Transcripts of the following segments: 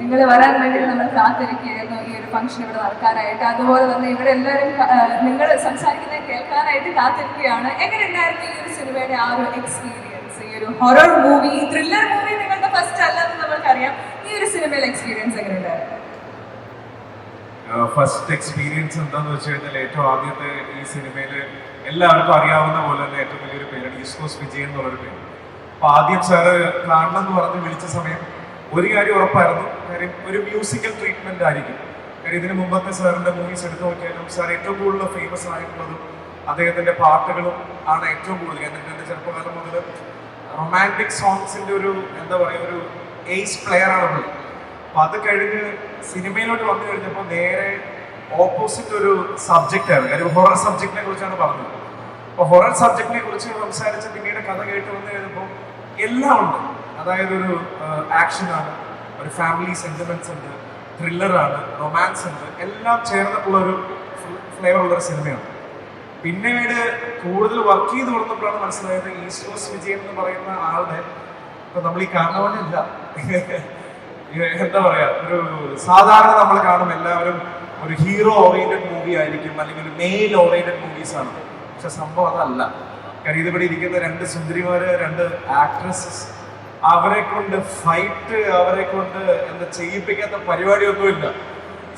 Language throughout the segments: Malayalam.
നിങ്ങൾ വരാൻ വേണ്ടി നമ്മൾ കാത്തിരിക്കുകയായിരുന്നു ഈ ഒരു ഫംഗ്ഷൻ ഇവിടെ നടക്കാനായിട്ട്. അതുപോലെ തന്നെ ഇവിടെ എല്ലാവരും നിങ്ങൾ സംസാരിക്കുന്നത് കേൾക്കാനായിട്ട് കാത്തിരിക്കുകയാണ്. എങ്ങനെ ഉണ്ടായിരുന്നു ഈ ഒരു സിനിമയുടെ ആ ഒരു എക്സ്പീരിയൻസ്? ഈ ഒരു ഹൊറർ മൂവി, ത്രില്ലർ മൂവി നിങ്ങളുടെ ഫസ്റ്റ് അല്ലെന്ന് നമ്മൾക്കറിയാം. ഈ ഒരു സിനിമയിലെ എക്സ്പീരിയൻസ് എങ്ങനെ ഉണ്ടായിരുന്നു? ഫസ്റ്റ് എക്സ്പീരിയൻസ് എന്താന്ന് വെച്ച് കഴിഞ്ഞാൽ ഏറ്റവും ആദ്യത്തെ ഈ സിനിമയിൽ എല്ലാവർക്കും അറിയാവുന്ന പോലെ തന്നെ ഏറ്റവും വലിയൊരു പേരാണ് ഈസ്റ്റോസ് വിജയൻ എന്നുള്ളൊരു പേര്. അപ്പൊ ആദ്യം സാറ് കാണണം എന്ന് പറഞ്ഞ് വിളിച്ച സമയം ഒരു കാര്യം ഉറപ്പായിരുന്നു, കാര്യം ഒരു മ്യൂസിക്കൽ ട്രീറ്റ്മെന്റ് ആയിരിക്കും. കാര്യം ഇതിന് മുമ്പത്തെ സാറിന്റെ മൂവീസ് എടുത്തു നോക്കിയാലും സാർ ഏറ്റവും കൂടുതൽ ഫേമസ് ആയിട്ടുള്ളതും അദ്ദേഹത്തിന്റെ പാട്ടുകളും ആണ് ഏറ്റവും കൂടുതൽ. എന്റെ ചെറുപ്പകാലം മുതൽ റൊമാൻറ്റിക് സോങ്സിന്റെ ഒരു എന്താ പറയുക ഒരു ഏസ് പ്ലെയർ ആണ്. അപ്പൊ അത് കഴിഞ്ഞ് സിനിമയിലോട്ട് വന്നു കഴിഞ്ഞപ്പോൾ നേരെ ഓപ്പോസിറ്റ് ഒരു സബ്ജക്റ്റാണ്, കാര്യം ഹൊറർ സബ്ജക്റ്റിനെ കുറിച്ചാണ് പറഞ്ഞത്. അപ്പൊ ഹൊറർ സബ്ജക്റ്റിനെ കുറിച്ച് സംസാരിച്ച് പിന്നീട് കഥ കേട്ട് വന്നു കഴിഞ്ഞപ്പോൾ എല്ലാം ഉണ്ട്. അതായത് ഒരു ആക്ഷനാണ്, ഒരു ഫാമിലി സെന്റിമെന്റ്സ് ഉണ്ട്, ത്രില്ലറാണ്, റൊമാൻസ് ഉണ്ട്, എല്ലാം ചേർന്നിട്ടുള്ള ഒരു ഫ്ലേവർ ഉള്ളൊരു സിനിമയാണ്. പിന്നീട് കൂടുതൽ വർക്ക് ചെയ്ത് കൊടുത്തപ്പോഴാണ് മനസ്സിലായത് ഈസ്റ്റോസ് വിജയൻ എന്ന് പറയുന്ന ആളുടെ ഇപ്പൊ നമ്മൾ ഈ കാണുന്ന പോലെ ഇല്ല. എന്താ പറയാ, ഒരു സാധാരണ നമ്മൾ കാണും എല്ലാവരും ഒരു ഹീറോ ഓറിയന്റഡ് മൂവി ആയിരിക്കും, അല്ലെങ്കിൽ ഒരു മെയിൽ ഓറിയന്റഡ് മൂവീസ് ആണ്. പക്ഷെ സംഭവം അതല്ല. കാര്യം ഇതിവിടെ ഇരിക്കുന്ന രണ്ട് സുന്ദരിമാര്, രണ്ട് ആക്ട്രസസ്, അവരെ കൊണ്ട് ഫൈറ്റ്, അവരെ കൊണ്ട് എന്താ ചെയ്യിപ്പിക്കാത്ത പരിപാടിയൊന്നുമില്ല.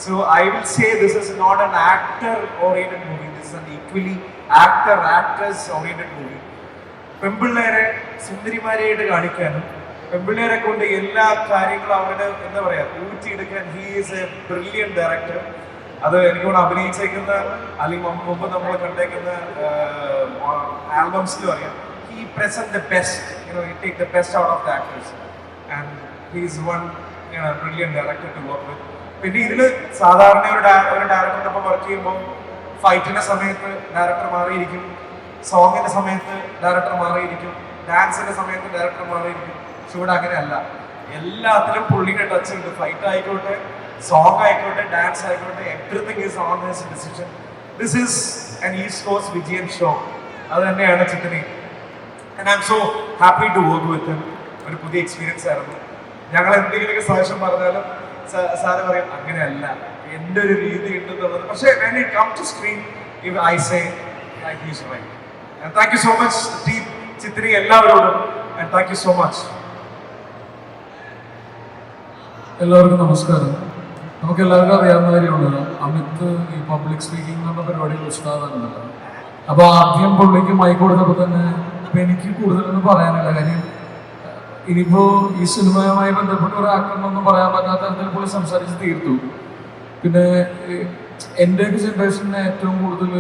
So I will say this is not an actor oriented movie, this is an equally actor actress oriented movie. പെൺപിള്ളേരെ സുന്ദരിമാരെയായിട്ട് കാണിക്കാനും പെൺപിള്ളേരെ കൊണ്ട് എല്ലാ കാര്യങ്ങളും അവരുടെ എന്താ പറയാ ഊറ്റിയെടുക്കാൻ he is a brilliant director. അത് എനിക്കോട് അഭിനയിച്ചേക്കുന്ന അല്ലെങ്കിൽ മുമ്പ് നമ്മൾ കണ്ടേക്കുന്ന ആൽബംസിലും അറിയാം. He present the best, he take the best out of the actors, and he is one brilliant director to work with. പിന്നെ ഇതില് സാധാരണ ഒരു ഡയറക്ടറിന്റെ ഒപ്പം വർക്ക് ചെയ്യുമ്പോൾ ഫൈറ്റിന്റെ സമയത്ത് ഡയറക്ടർ മാറിയിരിക്കും, സോങ്ങിന്റെ സമയത്ത് ഡയറക്ടർ മാറിയിരിക്കും, ഡാൻസിന്റെ സമയത്ത് ഡയറക്ടർ മാറിയിരിക്കും. പക്ഷെ ഇവിടെ അങ്ങനെയല്ല, എല്ലാത്തിലും പുള്ളിയുടെ ടച്ച് ഉണ്ട്. ഫൈറ്റ് ആയിക്കോട്ടെ, സോങ് ആയിക്കോട്ടെ, ഡാൻസ് ആയിക്കോട്ടെ, everything is on his decision. This is an east cost Vijayan show. അത് തന്നെയാണ് Chitri. And I'm so happy to work with him. ഒരു പുതിയ എക്സ്പീരിയൻസ് ആയിരുന്നു. ഞങ്ങൾ എന്തെങ്കിലുമൊക്കെ സജഷൻ പറഞ്ഞാലും സാറ് പറയും അങ്ങനെയല്ല, എൻ്റെ ഒരു രീതി ഉണ്ടെന്നുള്ളത്. പക്ഷേ when it comes to screen, if I say he is right. And thank you so much team Chitri എല്ലാവരോടും, and thank you so much. എല്ലാവർക്കും നമസ്കാരം. നമുക്ക് എല്ലാവർക്കും അറിയാവുന്ന കാര്യമുണ്ട്, അമിത് ഈ പബ്ലിക് സ്പീക്കിംഗ് എന്ന് പറഞ്ഞ പരിപാടിയിൽ ഉസ്താദാണല്ലോ. അപ്പോൾ ആദ്യം പുള്ളിക്ക് മൈക്ക് കൊടുത്തപ്പോൾ തന്നെ എനിക്ക് കൂടുതലൊന്നും പറയാനില്ല. കാര്യം ഇനിയിപ്പോൾ ഈ സിനിമയുമായി ബന്ധപ്പെട്ട ഒരു ആക്ടറിനൊന്നും പറയാൻ പറ്റാത്ത തരത്തിൽ പുള്ളി സംസാരിച്ച് തീർത്തു. പിന്നെ എൻ്റെയൊക്കെ ജനറേഷന് ഏറ്റവും കൂടുതൽ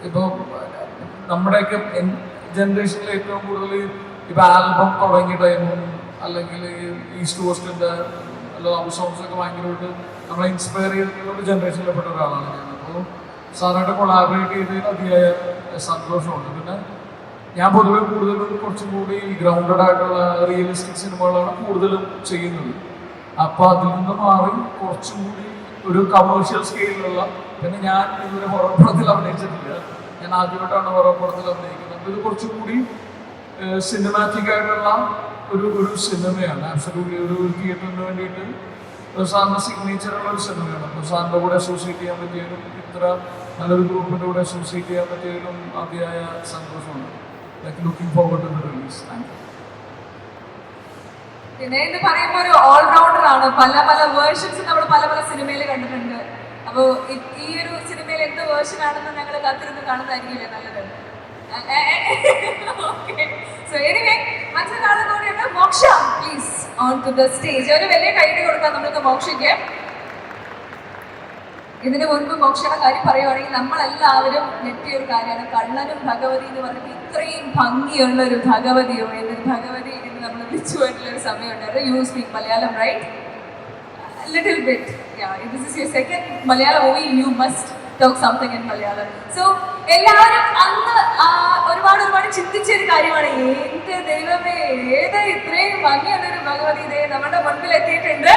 ഇപ്പോൾ നമ്മുടെയൊക്കെ ജനറേഷനിൽ ഏറ്റവും കൂടുതൽ ഇപ്പോൾ ആൽബം തുടങ്ങിയ ടൈമും അല്ലെങ്കിൽ ഈസ്റ്റ് കോസ്റ്റിൻ്റെ ലവ് സോങ്സ് ഒക്കെ ഭയങ്കരമായിട്ട് നമ്മളെ ഇൻസ്പയർ ചെയ്തിട്ടുള്ള ഒരു ജനറേഷനിൽപ്പെട്ട ഒരാളാണ് ഞാൻ. അപ്പോൾ സാറായിട്ട് കൊളാബറേറ്റ് ചെയ്തതിൽ അതിയായ സന്തോഷമുണ്ട്. പിന്നെ ഞാൻ പൊതുവെ കൂടുതലും കുറച്ചും കൂടി ഗ്രൗണ്ടഡ് ആയിട്ടുള്ള റിയലിസ്റ്റിക് സിനിമകളാണ് കൂടുതലും ചെയ്യുന്നത്. അപ്പോൾ അതിൽ നിന്ന് മാറി കുറച്ചും കൂടി ഒരു കമേഴ്ഷ്യൽ സ്കെയിലുള്ള, പിന്നെ ഞാൻ ഇതുവരെ ഹൊറർ പടത്തിൽ അഭിനയിച്ചിട്ടില്ല, ഞാൻ ആദ്യമായിട്ടാണ് ഹൊറർ പടത്തിൽ അഭിനയിക്കുന്നത്. ഇത് കുറച്ചും കൂടി സിനിമാറ്റിക് ആയിട്ടുള്ള ഒരു സിനിമയാണ്. ആബ്സല്യൂട്ട്ലി ഒരു തിയേറ്ററിന് വേണ്ടിയിട്ട് സാറിൻ്റെ സിഗ്നേച്ചറുള്ള ഒരു സിനിമയാണ്. അപ്പോൾ സാറിൻ്റെ കൂടെ അസോസിയേറ്റ് ചെയ്യാൻ പറ്റിയതിലും ഇത്ര നല്ലൊരു ഗ്രൂപ്പിൻ്റെ കൂടെ അസോസിയേറ്റ് ചെയ്യാൻ പറ്റിയതിലും അതിയായ സന്തോഷമുണ്ട്. Looking forward to the release. Thank you. പിന്നെ എന്ന് പറയുമ്പോൾ ഒരു ഓൾറൗണ്ടർ ആണ്. പല പല വേർഷൻസ് നമ്മൾ പല പല സിനിമയിൽ കണ്ടിട്ടുണ്ട്. അപ്പോൾ ഈ ഒരു സിനിമയിൽ എന്ത് വേർഷൻ ആണെന്ന് ഞങ്ങൾ കാത്തിരുന്ന് കാണുന്നതായിരിക്കില്ലേ നല്ലത്. സോ എനിവേ മറ്റൊരാളോടെയാണ് Moksha, please on to the stage. ഒരു വലിയ കൈയ്യടി കൊടുക്കാം നമുക്ക് മോക്ഷയ്ക്ക്. ഇതിനു മുൻപ് മോക്ഷയുടെ കാര്യം പറയുവാണെങ്കിൽ നമ്മളെല്ലാവരും ഞെട്ടിയ ഒരു കാര്യമാണ് കള്ളനും ഭഗവതി എന്ന് പറഞ്ഞിട്ട് ഇത്രയും ഭംഗിയുള്ള ഒരു ഭഗവതിയോ എന്നൊരു ഭഗവതി എന്ന് നമ്മൾ വിളിച്ചു പോയിട്ടുള്ള ഒരു സമയമുണ്ടായിരുന്നു. You speak Malayalam right? Little bit. This is your second Malayalam movie, you must talk something in Malayalam. So എല്ലാവരും അന്ന് ഒരുപാട് ചിന്തിച്ച ഒരു കാര്യമാണ്, എന്റെ ദൈവമേ ഏത് ഇത്രയും ഭംഗിയുള്ളൊരു ഭഗവതി ദേ നമ്മുടെ മുൻപിൽ എത്തിയിട്ടുണ്ട്.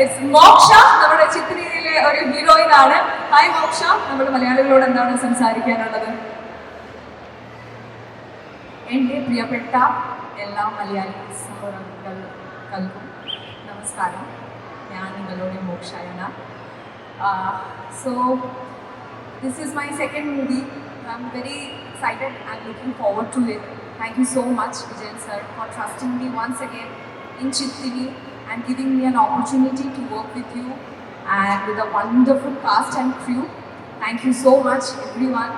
ഇറ്റ്സ് മോക്ഷ, നമ്മുടെ ചിത്രിയിലെ ഒരു ഹീറോയിൻ ആണ്. ഹായ് മോക്ഷ, നമ്മുടെ മലയാളികളോട് എന്താണ് സംസാരിക്കാനുള്ളത്? എൻ്റെ പ്രിയപ്പെട്ട എല്ലാ മലയാളി സഹോദരങ്ങൾക്കും നമസ്കാരം. ഞാൻ നിങ്ങളുടെ മോക്ഷായന. So this is my second movie. I'm very excited and looking forward to it. Thank you so much, Vijayan sir, for trusting me once again in Chittini and giving me an opportunity to work with you and with a wonderful cast and crew. Thank you so much, everyone.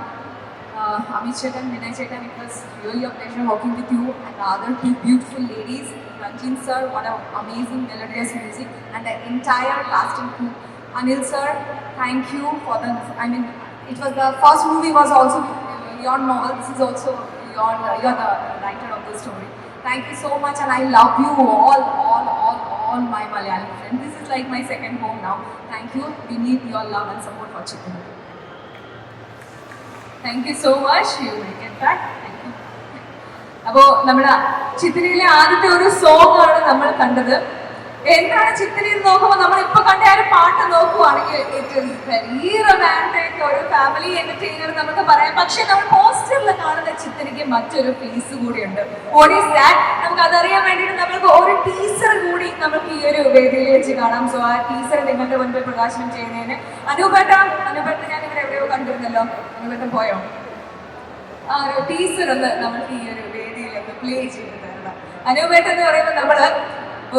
Amit Chetan, Vinay Chetan, it was really a pleasure working with you and the other two beautiful ladies. Ranjin sir, what an amazing melodious music, and the entire cast and crew. Anil sir, thank you for the, it was the first movie was also your novel. This is also you're the writer of the story. Thank you so much, and I love you all my Malayalam friends. This is like my second home now. Thank you. We need your love and support for Chittini. Thank you so much. You will get back. Thank you. അപ്പോൾ നമ്മുടെ ചിത്രിയിലെ ആദ്യത്തെ ഒരു സോങ് ആണ് നമ്മൾ കണ്ടത്. എന്താണ് ചിത്രി എന്ന് നോക്കുമ്പോൾ നമ്മൾ ഇപ്പൊ കണ്ട ആ ഒരു പാട്ട് നോക്കുവാണെങ്കിൽ ഇറ്റ് ഈസ് വെരി റൊമാൻറ്റിക്, ഒരു ഫാമിലി എന്റർടൈനർ നമുക്ക് പറയാം. പക്ഷെ നമ്മൾ പോസ്റ്ററിൽ കാണുന്ന ചിത്രിക്ക് മറ്റൊരു ഫേസ് കൂടിയുണ്ട്. What is that? നമുക്ക് അതറിയാൻ വേണ്ടിയിട്ട് നമുക്ക് ഒരു ടീസർ കൂടി നമുക്ക് ഈ ഒരു വേദിയിൽ വെച്ച് കാണാം. സോ ആ ടീസർ നിങ്ങളുടെ മുൻപിൽ പ്രകാശനം ചെയ്യുന്നതിന് അനുപേട്ട ഞാൻ ഇവിടെ എവിടെയോ കണ്ടിരുന്നല്ലോ, അനുപേട്ട പോയോ? ആ ഒരു ടീസർ ഒന്ന് നമ്മൾക്ക് ഈ ഒരു വേദിയിലേക്ക് പ്ലേ ചെയ്ത് തരണം. അനുപേട്ട എന്ന് പറയുമ്പോൾ നമ്മള്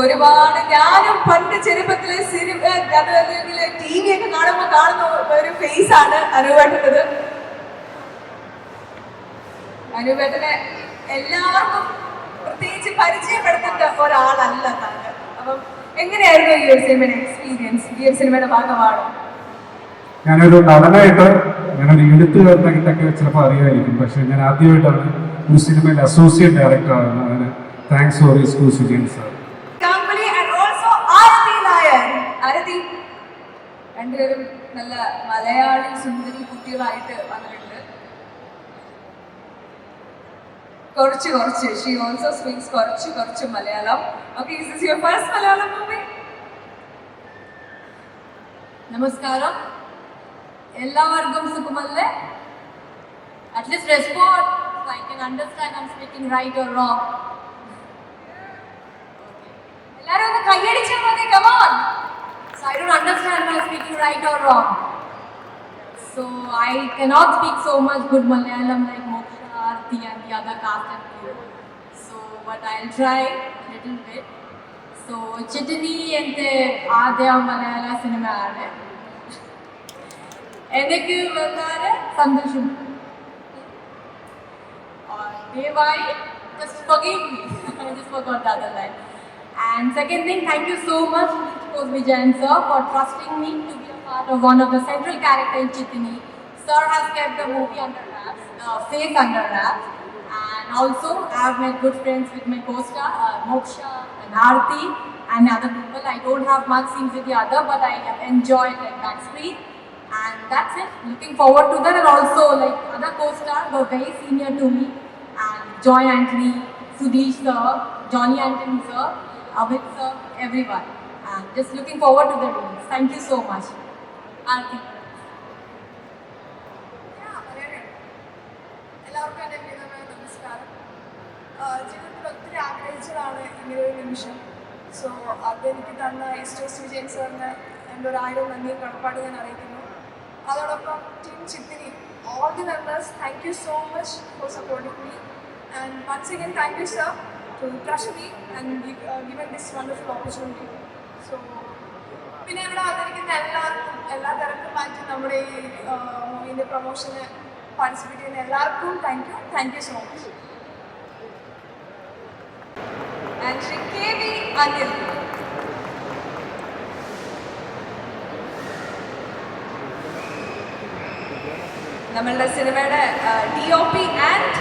ഒരുപാട്, ഞാനും പണ്ട് ചെറുപ്പത്തിലെ സിനിമ അല്ലെങ്കിൽ ടി വി ഒക്കെ കാണുമ്പോൾ കാണുന്ന ഒരു ഫേസ് ആണ് അനുപേട്ടത്. അനുപേട്ടനെ എല്ലാവർക്കും പ്രത്യേകിച്ച് പരിചയപ്പെടുത്തേണ്ട ഒരാളല്ല താങ്കൾ. അപ്പം എങ്ങനെയായിരുന്നു ഈ ഒരു സിനിമയുടെ എക്സ്പീരിയൻസ്? ഈ ഒരു സിനിമയുടെ ഭാഗമാണോ? ഞാനൊരു നടനായിട്ട് ഞാനൊരു എഴുത്തുകാരനായിട്ടൊക്കെ ചിലപ്പോൾ അറിയാമായിരിക്കും, പക്ഷെ ഞാൻ ആദ്യമായിട്ടാണ് ഒരു സിനിമയിൽ അസോസിയേറ്റ് ഡയറക്ടർ ആകുന്നത്. അതിന് thanks for excuse Vijayan sir. രണ്ടുപേരും നല്ല മലയാളി സുന്ദരി കുട്ടികളായിട്ട് വന്നിട്ടുണ്ട്. കുറച്ച് ഷീ ഓൾസോ സ്പീക്സ് കുറച്ച് Malayalam. Okay, is this your first Malayalam movie? നമസ്കാരം, എല്ലാവർക്കും സുഖമല്ലേ? At least respond so I can understand I'm speaking right or wrong. എല്ലാവരും ഒന്ന് കൈയടിച്ചാൽ മതി. Come on. So I don't understand if I'm speaking right or wrong. So I cannot speak so much good Malayalam like Moksha, Aarti and the other cast and crew. So but I'll try a little bit. So Chittini ente ആദ്യ മലയാള സിനിമയാണ്. എനിക്ക് വളരെ സന്തോഷം. ദയവായി just forgive me. I just forgot the other line. And second thing, thank you so much Vijayan sir for trusting me to be a part of one of the central character in Chittini. Sir has kept the movie under wraps, face under wraps, and also I have made good friends with my co-star Moksha and Aarti and other people. I don't have much scenes with the other, but I have enjoyed like backscreen, and that's it. Looking forward to that, and also like other co-stars were very senior to me, and Joy Anthony, Sudesh sir, Johnny Anthony sir, Amit sir, everyone. And just looking forward to the release. Thank you so much. Aarti. എല്ലാവർക്കും എൻ്റെ വിധമായ നമസ്കാരം. ജീവിതത്തിൽ ഒത്തിരി ആഗ്രഹിച്ചതാണ് ഇങ്ങനൊരു നിമിഷം. സോ അതെനിക്ക് തന്ന എസ് വിജയൻ സാറിന് എൻ്റെ 1000 നന്ദിയും കടപ്പാട് ഞാൻ അറിയിക്കുന്നു. അതോടൊപ്പം team Chithini, all the members, thank you so much for supporting me. And once again, thank you sir to trust me and given this wonderful opportunity. So പിന്നെ ഇവിടെ വന്നിരിക്കുന്ന എല്ലാ തിരക്കും മാറ്റി നമ്മുടെ ഈ മൂവീൻ്റെ പ്രൊമോഷന് പാർട്ടിസിപ്പേറ്റ് ചെയ്യുന്ന എല്ലാവർക്കും thank you so much. And Shri KV Anil. നമ്മളുടെ സിനിമയുടെ DOP and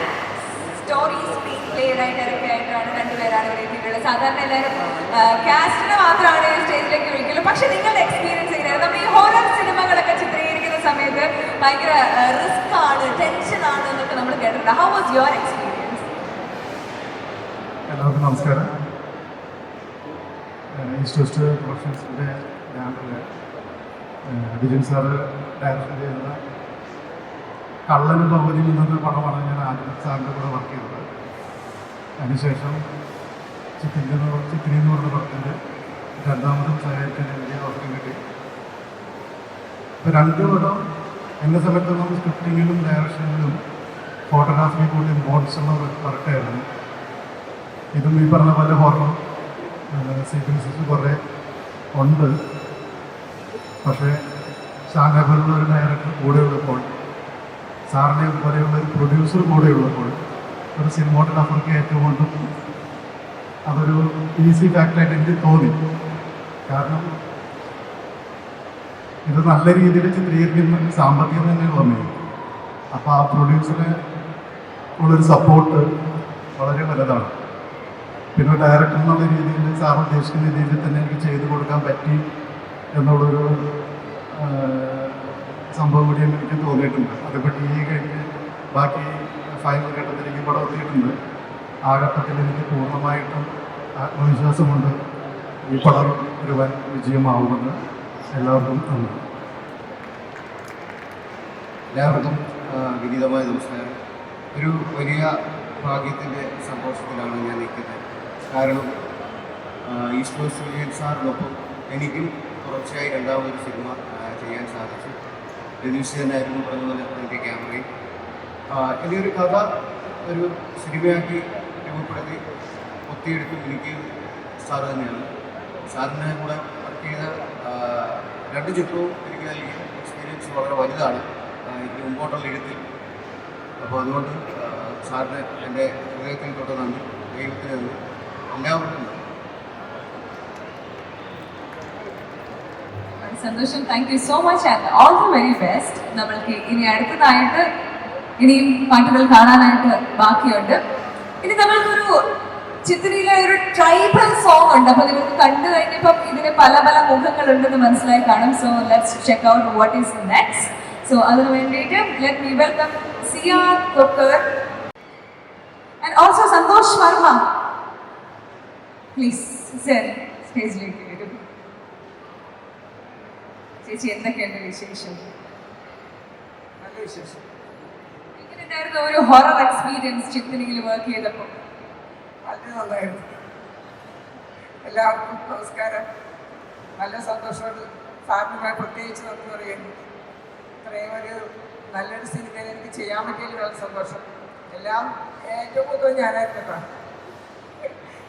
story screenplay റൈറ്ററൊക്കെ ആയിട്ടാണ് രണ്ടുപേരാണ് ഇവിടെ എത്തിയിട്ടുള്ളത്. സാധാരണ എല്ലാവരും കാസ്റ്റിന് മാത്രമാണ് സ്റ്റേജിലേക്ക് വിളിക്കുള്ളൂ. പക്ഷെ നിങ്ങളുടെ എക്സ്പീരിയൻസ് എങ്ങനെയാണ്? നമ്മൾ ഈ ഹൊറർ സിനിമകളൊക്കെ ചിത്രീകരിക്കുന്ന സമയത്ത് ഭയങ്കര റിസ്ക് ആണ്, ടെൻഷൻ ആണ് എന്നൊക്കെ നമ്മൾ കേട്ടിട്ടുണ്ട്. How was your experience? എല്ലാവർക്കും നമസ്കാരം. ഈസ്റ്റ് പ്രൊഡക്ഷൻസിൻ്റെ ബാനറിൽ വിജയൻ സാറ് ഡയറക്ഷൻ ചെയ്യുന്ന കള്ളനും ഭഗവതിയും എന്നൊരു പടമാണ് ഞാൻ ആദ്യം സാറിൻ്റെ കൂടെ വർക്ക് ചെയ്തത്. അതിനുശേഷം ചിത്തിരി എന്ന് പറഞ്ഞ പടത്തിൻ്റെ രണ്ടാമതും സഹായിക്കാൻ ഇപ്പോൾ 2 പടം എന്നെ സംബന്ധിച്ചിടത്തോളം സ്ക്രിപ്റ്റിങ്ങിലും ഡയറക്ഷനിലും ഫോട്ടോഗ്രാഫിയിൽ കൂടി ഇമ്പോർട്ടൻസ് ഉള്ള വർക്കായിരുന്നു. ഇതും ഈ പറഞ്ഞ പോലെ ഹൊറർ സീക്വൻസസ് കുറേ ഉണ്ട്. പക്ഷേ സാറിനെ പോലുള്ള ഒരു ഡയറക്ടർ കൂടെ ഉള്ളപ്പോൾ, സാറിനെ പോലെയുള്ള ഒരു പ്രൊഡ്യൂസർ കൂടെ ഉള്ളപ്പോൾ ഒരു സിനിമോട്ടോഗ്രാഫർക്ക് ഏറ്റവും കൊണ്ടും അതൊരു ഈസി ഫാക്ടറായിട്ട് എനിക്ക് തോന്നി. കാരണം ഇത് നല്ല രീതിയിൽ ചിത്രീകരിക്കുന്ന സാമ്പത്തികം തന്നെ വന്നു. അപ്പോൾ ആ പ്രൊഡ്യൂസറെ ഉള്ളൊരു സപ്പോർട്ട് വളരെ വലുതാണ്. പിന്നെ ഡയറക്ടർ എന്നുള്ള രീതിയിൽ സാർ ഉദ്ദേശിക്കുന്ന രീതിയിൽ തന്നെ എനിക്ക് ചെയ്തു കൊടുക്കാൻ പറ്റി എന്നുള്ളൊരു സംഭവം കൂടി എനിക്ക് തോന്നിയിട്ടുണ്ട്. അതിപ്പോൾ ടി കഴിഞ്ഞ് ബാക്കി ഫൈനൽ ഘട്ടത്തിലേക്ക് പടം എത്തിയിട്ടുണ്ട്. ആ ഘട്ടത്തിൽ എനിക്ക് പൂർണ്ണമായിട്ടും ആത്മവിശ്വാസമുണ്ട് ഈ പടം ഒരു വൻ വിജയമാവുമെന്ന്. എല്ലാവർക്കും നന്ദി. എല്ലാവർക്കും വിനീതമായ നമസ്കാരം. ഒരു വലിയ ഭാഗ്യത്തിൻ്റെ സന്തോഷത്തിലാണ് ഞാൻ നിൽക്കുന്നത്. കാരണം ഈസ്റ്റ് കോസ്റ്റ് വിജയൻ സാറിനൊപ്പം എനിക്കും തുടർച്ചയായി രണ്ടാമതൊരു സിനിമ ചെയ്യാൻ സാധിച്ചു. രതീഷ് തന്നെയായിരുന്നു പറഞ്ഞതുപോലെ എൻ്റെ ക്യാമറയും. എൻ്റെ ഒരു കഥ ഒരു സിനിമയാക്കി രൂപപ്പെടുത്തി ഒത്തിയെടുത്തും എനിക്ക് സാർ തന്നെയാണ്. സാറിനെ കൂടെ വർക്ക് ചെയ്ത 2 ചിത്രവും എനിക്ക് നൽകിയ എക്സ്പീരിയൻസ് വളരെ വലുതാണ് എനിക്ക് മുമ്പോട്ടുള്ള എഴുത്തിൽ. അപ്പോൾ അതുകൊണ്ട് സാറിന് എൻ്റെ ഹൃദയത്തിൽ തൊട്ട് നന്ദി, ദൈവത്തിന് നന്ദി, എല്ലാവർക്കും നന്ദി. സന്തോഷം. Thank you so much and all the very best. നമ്മൾക്ക് ഇനി അടുത്തതായിട്ട് ഇനിയും പാട്ടുകൾ കാണാനായിട്ട് ബാക്കിയുണ്ട്. ഇനി നമ്മൾക്കൊരു ചിത്രയിലെ ഒരു ട്രൈബൽ സോങ് ഉണ്ട്. അപ്പൊ നിങ്ങൾക്ക് കണ്ടു കഴിഞ്ഞപ്പം ഇതിന് പല പല മുഖങ്ങൾ ഉണ്ടെന്ന് മനസ്സിലായി കാണും. So let's check out what is next. So അതിനു വേണ്ടിയിട്ട് let me welcome Siyad Koker and also Santhosh Varma. Please sir സ്റ്റേജിലേക്ക് വരും. ചേച്ചി എന്തൊക്കെയുണ്ട് വിശേഷം? നല്ല വിശേഷം. എങ്ങനെയുണ്ടായിരുന്നു ഒരു ഹൊറർ എക്സ്പീരിയൻസ് ചിത്രയിൽ വർക്ക് ചെയ്തപ്പോൾ? വളരെ നന്നായിരുന്നു. എല്ലാവർക്കും നമസ്കാരം. നല്ല സന്തോഷമുണ്ട്. സാറിനുമായി പ്രത്യേകിച്ച് നന്ദി പറയുന്നു. ഇത്രയും ഒരു നല്ലൊരു സിനിമയിൽ എനിക്ക് ചെയ്യാൻ പറ്റിയതിൽ വളരെ സന്തോഷം. എല്ലാം ഏറ്റവും കൂടുതൽ ഞാനായിരുന്നു കേട്ടോ.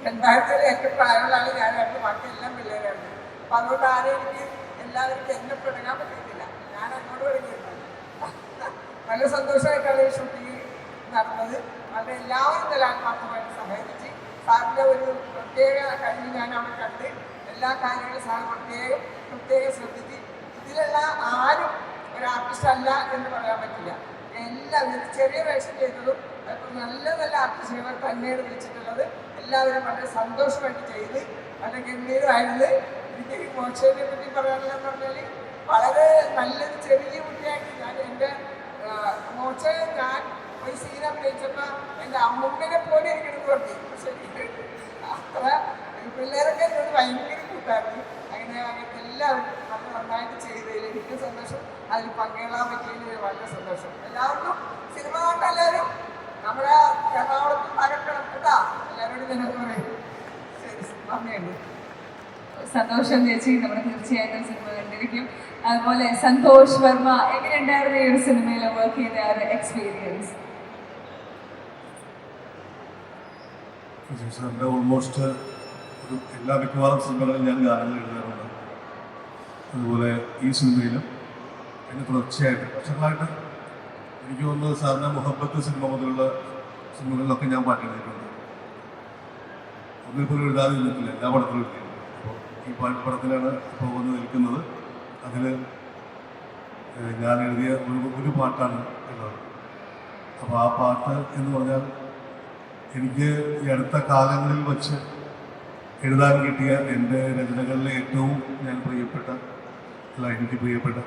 2000 ഏറ്റവും പ്രായമുള്ള ആൾ ഞാനായിരുന്നു. ബാക്കിയെല്ലാം പിള്ളേരായിരുന്നു. അപ്പം അതുകൊണ്ട് ആരും എനിക്ക് എല്ലാവർക്കും എന്നെ പിണങ്ങാൻ പറ്റിയിട്ടില്ല. ഞാൻ അങ്ങോട്ട് പിണങ്ങിയിരുന്നു. നല്ല സന്തോഷമായിട്ടാണ് ഈ ഷൂട്ടിങ് നടന്നത്. അത് എല്ലാവരും നല്ല ആത്മാർത്ഥമായിട്ട് സഹകരിച്ച് സാറിൻ്റെ ഒരു പ്രത്യേക കഴിവ് ഞാൻ അവിടെ കണ്ട് എല്ലാ കാര്യങ്ങളും സാർ പ്രത്യേകം ശ്രദ്ധിച്ച്. ഇതിലുള്ള ആരും ഒരു ആർട്ടിസ്റ്റ് അല്ല എന്ന് പറയാൻ പറ്റില്ല. എല്ലാവരും ചെറിയ വേഷം ചെയ്തതും അപ്പോൾ നല്ല നല്ല ആർട്ടിസ്റ്റുകൾ തന്നെയാണ് വിളിച്ചിട്ടുള്ളത്. എല്ലാവരും വളരെ സന്തോഷമായിട്ട് ചെയ്ത് വളരെ ഗംഭീരമായിരുന്നു. എനിക്ക് മോശയെ പറ്റി പറയാനുള്ളതെന്ന് പറഞ്ഞാൽ വളരെ നല്ലൊരു ചെറിയ കുട്ടിയായിട്ട് ഞാൻ എൻ്റെ മോശയെ ഞാൻ ഒരു സീൻ അഭിനയിച്ചപ്പോൾ എൻ്റെ അമ്മൂമ്മനെ പോലെ എനിക്കെടുത്ത് പറഞ്ഞു. ശരി, അത്ര പിള്ളേരൊക്കെ എന്നോട് ഭയങ്കര കൂട്ടായിരുന്നു. അങ്ങനത്തെ എല്ലാവരും നല്ല നന്നായിട്ട് ചെയ്തതിൽ എനിക്ക് സന്തോഷം. അതിൽ പങ്കുകൊള്ളാൻ പറ്റിയതിൽ വളരെ സന്തോഷം. എല്ലാവർക്കും സിനിമ കണ്ട എല്ലാവരും നമ്മുടെ എറണാകുളത്ത് തകർക്കണം കേട്ടാ. എല്ലാവരോടും ഞാനത് പറയും. ശരി, നന്ദിയുണ്ട്. സന്തോഷം ചേച്ചി. നമ്മൾ തീർച്ചയായിട്ടും സിനിമ കണ്ടിരിക്കും. അതുപോലെ സന്തോഷ് വർമ്മ, എങ്ങനെയുണ്ടായിരുന്നു ഈ ഒരു സിനിമയിൽ വർക്ക് ചെയ്ത ആ ഒരു എക്സ്പീരിയൻസ്? സാറിൻ്റെ ഓൾമോസ്റ്റ് ഒരു എല്ലാ മിക്കവാറും സിനിമകളിലും ഞാൻ ഗാനങ്ങൾ എഴുതാറുണ്ട്. അതുപോലെ ഈ സിനിമയിലും എന്നെ തുടർച്ചയായിട്ട് വർഷങ്ങളായിട്ട് എനിക്ക് തോന്നുന്നത് സാറിൻ്റെ മുഹബത്ത് സിനിമ മുതലുള്ള സിനിമകളിലൊക്കെ ഞാൻ പാട്ട് എഴുതിയിട്ടുണ്ട്. ഒന്നിപ്പോൾ എഴുതാതെ നിന്നിട്ടില്ല, എല്ലാ പടത്തിലും എഴുതിയിട്ടുണ്ട്. അപ്പോൾ ഈ പടത്തിലാണ് ഇപ്പോൾ വന്ന് നിൽക്കുന്നത്. അതിൽ ഞാൻ എഴുതിയ ഒരു പാട്ടാണ് ഉള്ളത്. അപ്പോൾ ആ പാട്ട് എന്ന് പറഞ്ഞാൽ എനിക്ക് ഈ അടുത്ത കാലങ്ങളിൽ വച്ച് എഴുതാൻ കിട്ടിയ എൻ്റെ രചനകളിലെ ഏറ്റവും എനിക്ക് പ്രിയപ്പെട്ട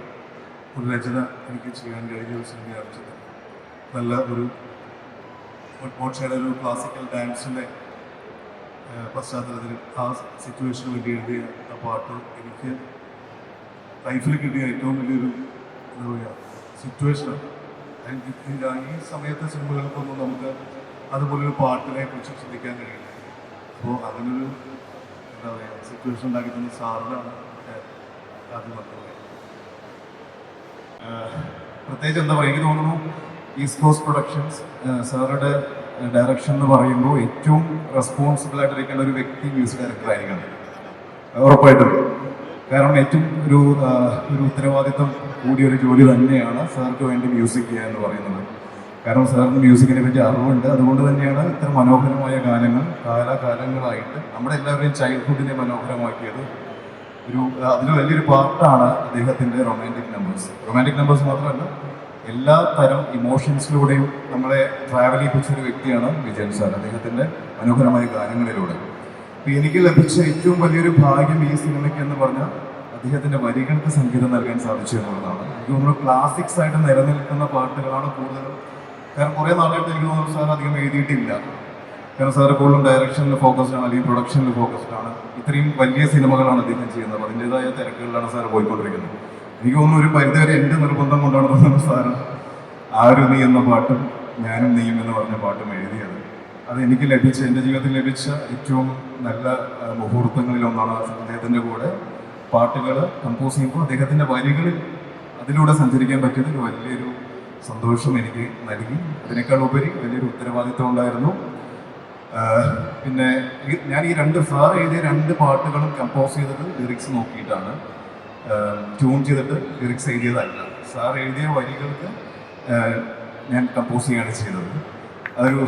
ഒരു രചന എനിക്ക് ചെയ്യാൻ കഴിഞ്ഞ ഒരു സിനിമയാണ് ചിത്രം. നല്ല ഒരു മോക്ഷയുടെ ഒരു ക്ലാസിക്കൽ ഡാൻസിൻ്റെ പശ്ചാത്തലത്തിൽ ആ സിറ്റുവേഷന് വേണ്ടി എഴുതിയ ആ പാട്ട് എനിക്ക് ലൈഫിൽ കിട്ടിയ ഏറ്റവും വലിയൊരു എന്താ പറയുക സിറ്റുവേഷനാണ്. ഈ സമയത്തെ സിനിമകൾക്കൊന്നും നമുക്ക് അതുപോലൊരു പാട്ടിനെ കുറിച്ച് ചിന്തിക്കാൻ കഴിയില്ല. അപ്പോൾ അങ്ങനൊരു എന്താ പറയുക സിറ്റുവേഷൻ ഉണ്ടാക്കി തന്നെ സാറിനാണ് ആദ്യം വന്നത്. പ്രത്യേകിച്ച് എന്താ പറയുക, എനിക്ക് തോന്നുന്നു ഈസ്റ്റ് കോസ്റ്റ് പ്രൊഡക്ഷൻസ് സാറുടെ ഡയറക്ഷൻ എന്ന് പറയുമ്പോൾ ഏറ്റവും റെസ്പോൺസിബിൾ ആയിട്ടിരിക്കേണ്ട ഒരു വ്യക്തി മ്യൂസിക് ഡയറക്ടർ ആയിരിക്കണം, ഉറപ്പായിട്ടും. കാരണം ഏറ്റവും ഒരു ഉത്തരവാദിത്വം കൂടിയൊരു ജോലി തന്നെയാണ് സാർക്ക് വേണ്ടി മ്യൂസിക് ചെയ്യുക എന്ന് പറയുന്നത്. കാരണം സാറിന് മ്യൂസിക്കിനെ പറ്റി അറിവുണ്ട്. അതുകൊണ്ട് തന്നെയാണ് ഇത്ര മനോഹരമായ ഗാനങ്ങൾ കാലാകാലങ്ങളായിട്ട് നമ്മുടെ എല്ലാവരുടെയും ചൈൽഡ്ഹുഡിനെ മനോഹരമാക്കിയത്. അതിൽ വലിയൊരു പാർട്ടാണ് അദ്ദേഹത്തിൻ്റെ റൊമാൻറ്റിക് നമ്പേഴ്സ് മാത്രമല്ല, എല്ലാ തരം ഇമോഷൻസിലൂടെയും നമ്മളെ ട്രാവൽ ചെയ്യിപ്പിച്ചൊരു വ്യക്തിയാണ് വിജയൻ സാർ, അദ്ദേഹത്തിൻ്റെ മനോഹരമായ ഗാനങ്ങളിലൂടെ. അപ്പോൾ എനിക്ക് ലഭിച്ച ഏറ്റവും വലിയൊരു ഭാഗ്യം ഈ സിനിമയ്ക്ക് എന്ന് പറഞ്ഞാൽ അദ്ദേഹത്തിൻ്റെ വരികൾക്ക് സംഗീതം നൽകാൻ സാധിച്ചു എന്നുള്ളതാണ്. എനിക്ക് തോന്നുന്നു ക്ലാസിക്സ് ആയിട്ട് നിലനിൽക്കുന്ന പാട്ടുകളാണ് കൂടുതലും. കാരണം കുറേ നാളായിട്ട് എനിക്ക് തോന്നുന്നു സാർ അധികം എഴുതിയിട്ടില്ല. കാരണം സാറ് കൂടുതലും ഡയറക്ഷനിൽ ഫോക്കസ്ഡ് ആണ്, അല്ലെങ്കിൽ പ്രൊഡക്ഷനിൽ ഫോക്കസ്ഡ് ആണ്. ഇത്രയും വലിയ സിനിമകളാണ് അദ്ദേഹം ചെയ്യുന്നത്. അതിൻ്റെതായ തിരക്കുകളിലാണ് സാർ പോയിക്കൊണ്ടിരിക്കുന്നത്. എനിക്ക് തോന്നുന്നു ഒരു പരിധിവരെ എൻ്റെ നിർബന്ധം കൊണ്ടാണ് തോന്നുന്നത് സാറ് ആരു നീ എന്ന പാട്ടും ഞാനും നീയും എന്ന് പറഞ്ഞ പാട്ടും എഴുതിയത്. അത് എനിക്ക് ലഭിച്ച, എൻ്റെ ജീവിതത്തിൽ ലഭിച്ച ഏറ്റവും നല്ല മുഹൂർത്തങ്ങളിലൊന്നാണ്. അദ്ദേഹത്തിൻ്റെ കൂടെ പാട്ടുകൾ കമ്പോസ് ചെയ്യുമ്പോൾ അദ്ദേഹത്തിൻ്റെ വരികളിൽ അതിലൂടെ സഞ്ചരിക്കാൻ പറ്റിയത് വലിയൊരു സന്തോഷം എനിക്ക് നൽകി. അതിനേക്കാൾ ഉപരി വലിയൊരു ഉത്തരവാദിത്വം ഉണ്ടായിരുന്നു. പിന്നെ ഞാൻ ഈ സാർ എഴുതിയ 2 പാട്ടുകളും കമ്പോസ് ചെയ്തത് ലിറിക്സ് നോക്കിയിട്ടാണ്, ട്യൂൺ ചെയ്തിട്ട് ലിറിക്സ് എഴുതിയതല്ല. സാർ എഴുതിയ വരികൾക്ക് ഞാൻ കമ്പോസ് ചെയ്യുകയാണ് ചെയ്തത്. അതൊരു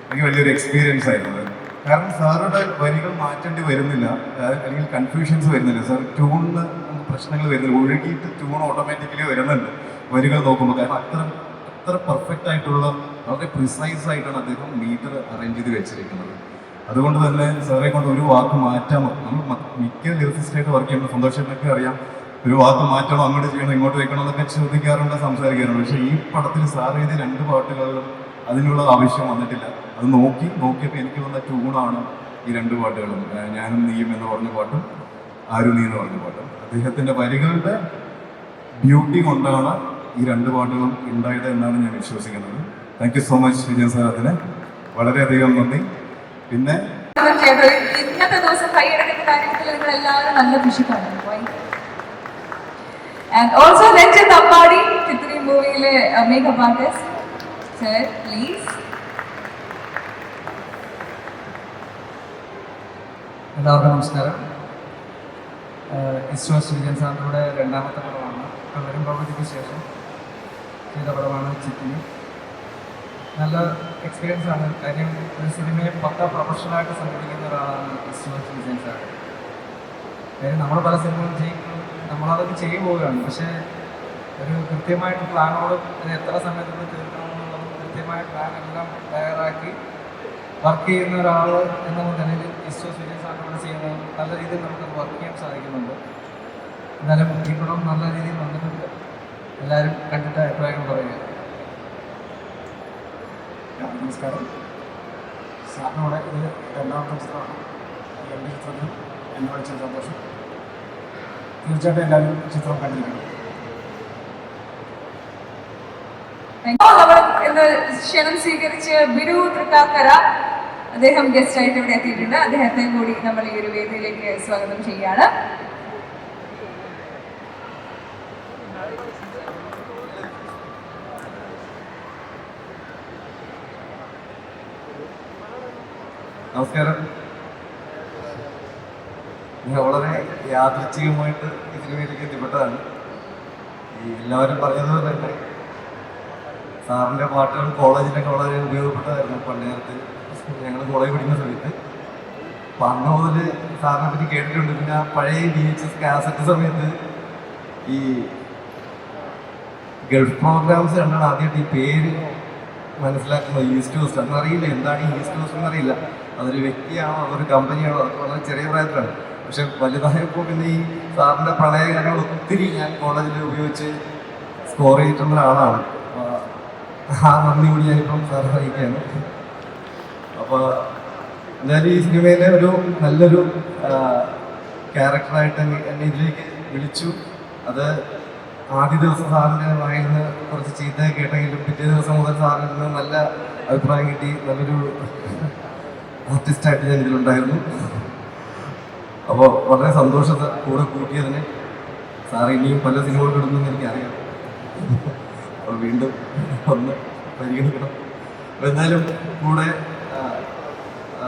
എനിക്ക് വലിയൊരു എക്സ്പീരിയൻസ് ആയിരുന്നു. കാരണം സാറുടെ വരികൾ മാറ്റേണ്ടി വരുന്നില്ല, അല്ലെങ്കിൽ കൺഫ്യൂഷൻസ് വരുന്നില്ല. സാർ ട്യൂണിന് പ്രശ്നങ്ങൾ വരുന്നില്ല, ഒഴുകിയിട്ട് ട്യൂൺ ഓട്ടോമാറ്റിക്കലി വരുന്നുണ്ട് വരികൾ നോക്കുമ്പോൾ. കാരണം അത്ര പെർഫെക്റ്റ് ആയിട്ടുള്ള, വളരെ പ്രിസൈസ് ആയിട്ടാണ് അദ്ദേഹം മീറ്റർ അറേഞ്ച് ചെയ്ത് വെച്ചിരിക്കുന്നത്. അതുകൊണ്ട് തന്നെ സാറെ കൊണ്ട് ഒരു വാക്ക് മാറ്റാൻ, നമ്മൾ മിക്ക ലിറിസിസ്റ്റായിട്ട് വർക്ക് ചെയ്യുമ്പോൾ സന്തോഷത്തിനൊക്കെ അറിയാം, ഒരു വാക്ക് മാറ്റണോ, അങ്ങോട്ട് ചെയ്യണോ ഇങ്ങോട്ട് വെക്കണോ എന്നൊക്കെ ചോദിക്കാറുണ്ട്, സംസാരിക്കാറുണ്ട്. പക്ഷേ ഈ പടത്തിൽ സാർ എഴുതിയ 2 പാട്ടുകളിലും അതിനുള്ള ആവശ്യം വന്നിട്ടില്ല. അത് നോക്കിയപ്പോൾ എനിക്ക് വന്ന ട്യൂണാണ് ഈ 2 പാട്ടുകളും, ഞാനും നീയും എന്ന് പറഞ്ഞ പാട്ടും ആരു നീ എന്ന് പറഞ്ഞ പാട്ടും. അദ്ദേഹത്തിൻ്റെ വരികളുടെ ബ്യൂട്ടി കൊണ്ടാണ് ഈ 2 പാട്ടുകളും ഉണ്ടായത് എന്നാണ് ഞാൻ വിശ്വസിക്കുന്നത്. Thank you so much Vijayan sir, അതിന് വളരെയധികം നന്ദി. പിന്നെ ഇന്നത്തെ ദിവസം കൈയെടുക്കുന്ന കാര്യത്തിൽ നിങ്ങൾ എല്ലാവരും നല്ല വിഷയമാണ്. And also Ranjit Ambadi, Titri മൂവിയിലെ മേക്കപ്പ് ആർട്ടിസ്റ്റ്. Sir, please. എല്ലാവർക്കും നമസ്കാരം. ഈസ്റ്റ് കോസ്റ്റ് വിജയൻ സാറിൻ്റെ 2ാമത്തെ പടമാണ്. കള്ളരും പ്രവൃത്തിക്ക് ശേഷം ചെയ്ത പടമാണ് ചിറ്റിനി. നല്ല എക്സ്പീരിയൻസ് ആണ്. കാര്യം ഒരു സിനിമയെ പ്രൊഫഷണലായിട്ട് സംഘടിപ്പിക്കുന്ന ഒരാളാണ് ഈസ്റ്റ് കോസ്റ്റ് വിജയൻ സാർ. കാര്യം നമ്മൾ പല സിനിമകളും ചെയ്യുമ്പോൾ നമ്മളതൊക്കെ ചെയ്തു പോവുകയാണ്. പക്ഷേ ഒരു കൃത്യമായിട്ട് പ്ലാനോടും അത് എത്ര സമയത്തുള്ള തീർക്കണമെന്നുള്ളതും കൃത്യമായ പ്ലാൻ എല്ലാം തയ്യാറാക്കി വർക്ക് ചെയ്യുന്ന ഒരാൾ എന്ന നിലയിൽ ഈസ്റ്റ് കോസ്റ്റ് വിജയൻ സാറിനോട് ചെയ്യുന്നത് നല്ല രീതിയിൽ നമുക്കത് വർക്ക് ചെയ്യാൻ സാധിക്കുന്നുണ്ട്. എന്നാലും ഈ പടം നല്ല രീതിയിൽ വന്നിട്ടുണ്ട്. എല്ലാവരും കണ്ടിട്ട് അഭിപ്രായങ്ങൾ പറയുക. നമസ്കാരം. സാറിനോട് ഇത് 2ാമത്തെ ചിത്രമാണ്. 2 ചിത്രത്തിൽ എന്നെ വിളിച്ച സന്തോഷം. തീർച്ചയായിട്ടും എല്ലാവരും ചിത്രം കണ്ടിരിക്കണം. നമ്മൾ ഇന്ന് ക്ഷണം സ്വീകരിച്ച് ബിരു തൃക്കാക്കര, അദ്ദേഹം ഗസ്റ്റ് ആയിട്ട് ഇവിടെ എത്തിയിട്ടുണ്ട്. അദ്ദേഹത്തെ കൂടി നമ്മൾ ഈ ഒരു വേദിയിലേക്ക് സ്വാഗതം ചെയ്യാണ്. നമസ്കാരം. ഞാൻ വളരെ യാദൃച്ഛികമായിട്ട് ഈ സിനിമയിലേക്ക് എത്തിപ്പെട്ടതാണ്. എല്ലാവരും പറഞ്ഞതുപോലെ തന്നെ സാറിൻ്റെ പാട്ടുകൾ കോളേജിലൊക്കെ വളരെ ഉപയോഗപ്പെട്ടതായിരുന്നു. പണ്ട് നേരത്ത് ഞങ്ങൾ കോളേജ് പഠിക്കുന്ന സമയത്ത് അന്ന് മുതൽ സാറിനെ പറ്റി കേട്ടിട്ടുണ്ട്. പിന്നെ പഴയ VHS കാസറ്റ് സമയത്ത് ഈ ഗൾഫ് പ്രോഗ്രാംസ് കണ്ടാണ് ആദ്യമായിട്ട് ഈ പേര് മനസ്സിലാക്കുന്നത്. ഈസ്റ്റ് കോസ്റ്റ് എന്നറിയില്ല, എന്താണ് ഈ ഈസ്റ്റ് കോസ്റ്റ് എന്നറിയില്ല. അതൊരു വ്യക്തിയാണോ അതൊരു കമ്പനിയാണോ, അതൊക്കെ വളരെ ചെറിയ പ്രായത്തിലാണ്. പക്ഷെ വലുതായപ്പോൾ പിന്നെ ഈ സാറിൻ്റെ പ്രണയഗാനങ്ങൾ ഒത്തിരി ഞാൻ കോളേജിൽ ഉപയോഗിച്ച് സ്കോർ ചെയ്തിട്ടുള്ള ഒരാളാണ്. ആ നന്ദി കൂടി ഞാനിപ്പം സാറ് സഹിക്കുകയാണ്. അപ്പോൾ എന്തായാലും ഈ സിനിമയിലെ ഒരു നല്ലൊരു ക്യാരക്ടറായിട്ട് എന്നെ ഇതിലേക്ക് വിളിച്ചു. അത് ആദ്യ ദിവസം സാറിൻ്റെ വായിൽ നിന്ന് കുറച്ച് ചീത്ത കേട്ടെങ്കിലും പിറ്റേ ദിവസം മുതൽ സാറിൽ നിന്ന് നല്ല അഭിപ്രായം കിട്ടി. നല്ലൊരു ആർട്ടിസ്റ്റായിട്ട് ഞാൻ ഇതിലുണ്ടായിരുന്നു. അപ്പോൾ വളരെ സന്തോഷത്തെ കൂടെ കൂട്ടിയതിന് സാർ ഇനിയും പല സിനിമകൾ ഇടുന്നെന്ന് എനിക്കറിയാം. അപ്പോൾ വീണ്ടും ഒന്ന് പരിഗണിക്കണം. അപ്പോൾ എന്തായാലും കൂടെ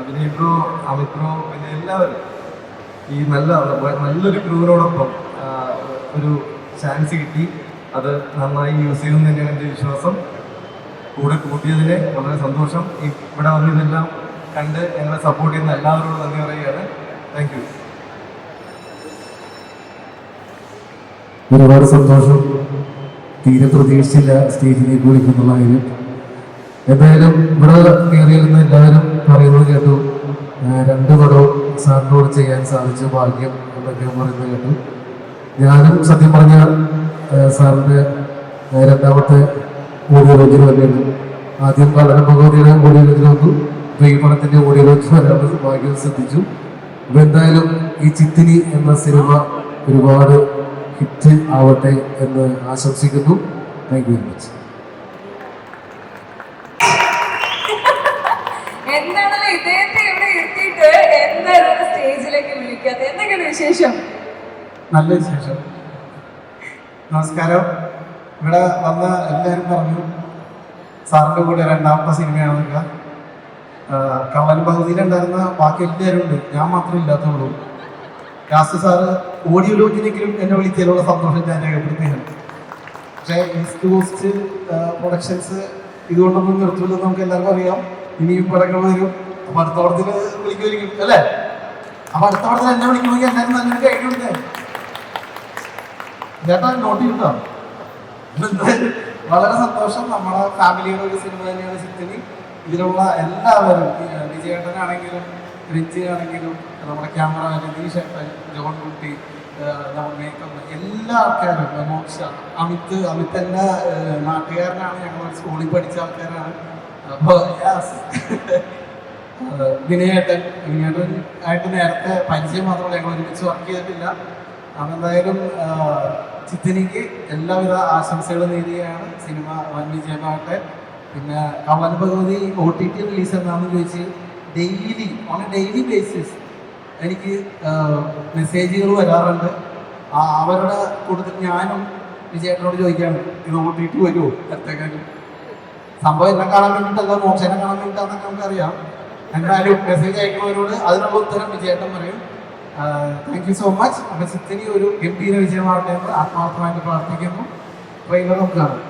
വിനയ് ബ്രോ, അമിത് ബ്രോ, പിന്നെ എല്ലാവരും ഈ നല്ലൊരു ക്രൂവിനോടൊപ്പം ഒരു ചാൻസ് കിട്ടി. അത് നന്നായി യൂസ് ചെയ്യുമെന്ന് തന്നെയാണ് എൻ്റെ വിശ്വാസം. കൂടെ കൂട്ടിയതിന് വളരെ സന്തോഷം. ഇവിടെ വന്ന് ഇതെല്ലാം കണ്ട് ഞങ്ങളെ സപ്പോർട്ട് ചെയ്യുന്ന എല്ലാവരോടും നന്ദി പറയുകയാണ്. Thank you. ഒരുപാട് സന്തോഷം. തീരെ പ്രതീക്ഷിച്ചില്ല സ്റ്റേജിലേക്ക് വിളിക്കുന്നുള്ള കാര്യം. എന്തായാലും ഇവിടെ കയറിയിരുന്ന എല്ലാവരും പറയുന്നത് കേട്ടു. 2 പടവും സാറിനോട് ചെയ്യാൻ സാധിച്ചു, ഭാഗ്യം എന്നൊക്കെ പറയുന്നത് കേട്ടു. ഞാനും സത്യം പറഞ്ഞാൽ സാറിൻ്റെ 2ാമത്തെ ഓഡിയോ ലോഞ്ചിന് തന്നെയാണ്. ആദ്യം കള്ളൻ ഭഗവതിയുടെ ഓഡിയോ ലോഞ്ചിൽ വന്നു, ഈ പടത്തിൻ്റെ ഓഡിയോ ലോഞ്ച് വരാനുള്ള ഭാഗ്യം ശ്രദ്ധിച്ചു. അപ്പോൾ എന്തായാലും ഈ ചിത്തിനി എന്ന സിനിമ ഒരുപാട് ഹിറ്റ് ആവട്ടെ എന്ന് ആശംസിക്കുന്നു. Thank you very much. എന്താണ് ഇദ്ദേഹത്തെ ഇവിടെ എത്തിയിട്ട് എന്താണ് സ്റ്റേജിലേക്ക് വിളിക്കാത്ത? എന്തൊക്കെയാണ് വിശേഷം? നല്ല വിശേഷം. നമസ്കാരം. ഇവിടെ വന്ന എല്ലാവരും പറഞ്ഞു സാറിൻ്റെ കൂടെ 2ാമത്തെ സിനിമയാണെന്നൊക്കെ. കള്ളൻ ഭഗവതിയിലുണ്ടായിരുന്ന ബാക്കി എല്ലാവരും ഉണ്ട്, ഞാൻ മാത്രമേ ഇല്ലാത്തുള്ളൂ. ലാസ്റ്റ് സാറ് ഓഡിയോ ലോഞ്ചിനെങ്കിലും എന്നെ വിളിച്ചതിലുള്ള സന്തോഷം ഞാൻ രേഖപ്പെടുത്തുകയാണ്. പക്ഷേ ഈസ്റ്റ് കോസ്റ്റ് പ്രൊഡക്ഷൻസ് ഇതുകൊണ്ടൊന്നും നിർത്തില്ലെന്ന് നമുക്ക് എല്ലാവർക്കും അറിയാം. ഇനിയും പടങ്ങൾ വരും. അപ്പോൾ അടുത്ത പടത്തിൽ വിളിക്കുമായിരിക്കും അല്ലേ? അപ്പോൾ അടുത്ത പടത്തിൽ എന്നെ വിളിക്കണമെങ്കിൽ എല്ലാവരും നല്ലൊരു കൈ കൊടുത്തേ. ചേട്ടാ നോട്ട് ചെയ്യട്ടോ. വളരെ സന്തോഷം. നമ്മുടെ ഫാമിലിയുടെ ഒരു സിനിമ തന്നെയാണ് ചിത്തിനി. ഇതിലുള്ള എല്ലാവരും, വിജയേട്ടനാണെങ്കിലും രഞ്ജി ആണെങ്കിലും നമ്മുടെ ക്യാമറമാൻ രതീഷ് ഏട്ടൻ, ജോൺ കുട്ടി, നമ്മുടെ മേക്കപ്പ്, എല്ലാ ആൾക്കാരും, മോക്ഷ, അമിത്തൻ്റെ നാട്ടുകാരനാണ്. ഞങ്ങൾ സ്കൂളിൽ പഠിച്ച ആൾക്കാരാണ്. അപ്പോൾ വിനയേട്ടൻ ആയിട്ട് നേരത്തെ പരിചയം മാത്രമല്ല, ഞങ്ങൾ ഒരുമിച്ച് വർക്ക് ചെയ്തിട്ടില്ല. അതെന്തായാലും ചിത്തിനിക്ക് എല്ലാവിധ ആശംസകളും നേരുകയാണ്. സിനിമ വൻ വിജയമാകട്ടെ. പിന്നെ കള്ളൻ ഭഗവതി OTT റിലീസ് എന്നാണെന്ന് ചോദിച്ച് ഓൺ എ ഡെയിലി ബേസിസ് എനിക്ക് മെസ്സേജുകൾ വരാറുണ്ട്. അവരുടെ കൂട്ടത്തിൽ ഞാനും വിജയേട്ടനോട് ചോദിക്കുകയാണ്, ഇത് OTT വരുമോ അടുത്തേക്കാനും? സംഭവം എന്നെ കാണാൻ വേണ്ടിയിട്ടല്ല, മോക്ഷനെ കാണാൻ വേണ്ടിയിട്ടാന്നൊക്കെ നമുക്കറിയാം. എന്തായാലും മെസ്സേജ് അയക്കുന്നവരോട് അതിനുള്ള ഉത്തരം വിജയേട്ടൻ പറയും. Thank you so much. അപ്പോൾ ചിത്തിനി ഒരു ഗംഭീര വിജയമാവട്ടെ എന്ന് ആത്മാർത്ഥമായിട്ട് പ്രാർത്ഥിക്കുന്നു. ട്രെയിലർ നമുക്ക് കാണാം.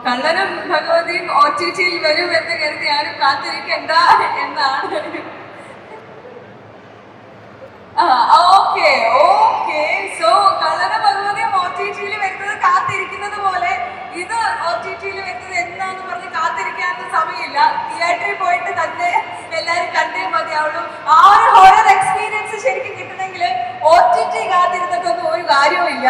കള്ളനും ഭഗവതിയും OTT-യിൽ വരും എന്ന് കരുതി ആരും കാത്തിരിക്കണ്ട എന്നാണ്. ഓക്കെ. സോ കള്ളനും ഭഗവതിയും OTT-യിൽ വരുന്നത് കാത്തിരിക്കുന്നത് പോലെ ഇത് OTT-യിൽ വരുന്നത് എന്താന്ന് പറഞ്ഞ് കാത്തിരിക്കാനൊന്നും സമയമില്ല. തിയേറ്ററിൽ പോയിട്ട് തന്നെ എല്ലാവരും കണ്ടേ മതിയാവുള്ളൂ. ആ ഒരു ഹൊറർ എക്സ്പീരിയൻസ് ശരിക്കും കിട്ടണമെങ്കിൽ OTT കാത്തിരുന്നിട്ടൊന്നും ഒരു കാര്യവുമില്ല.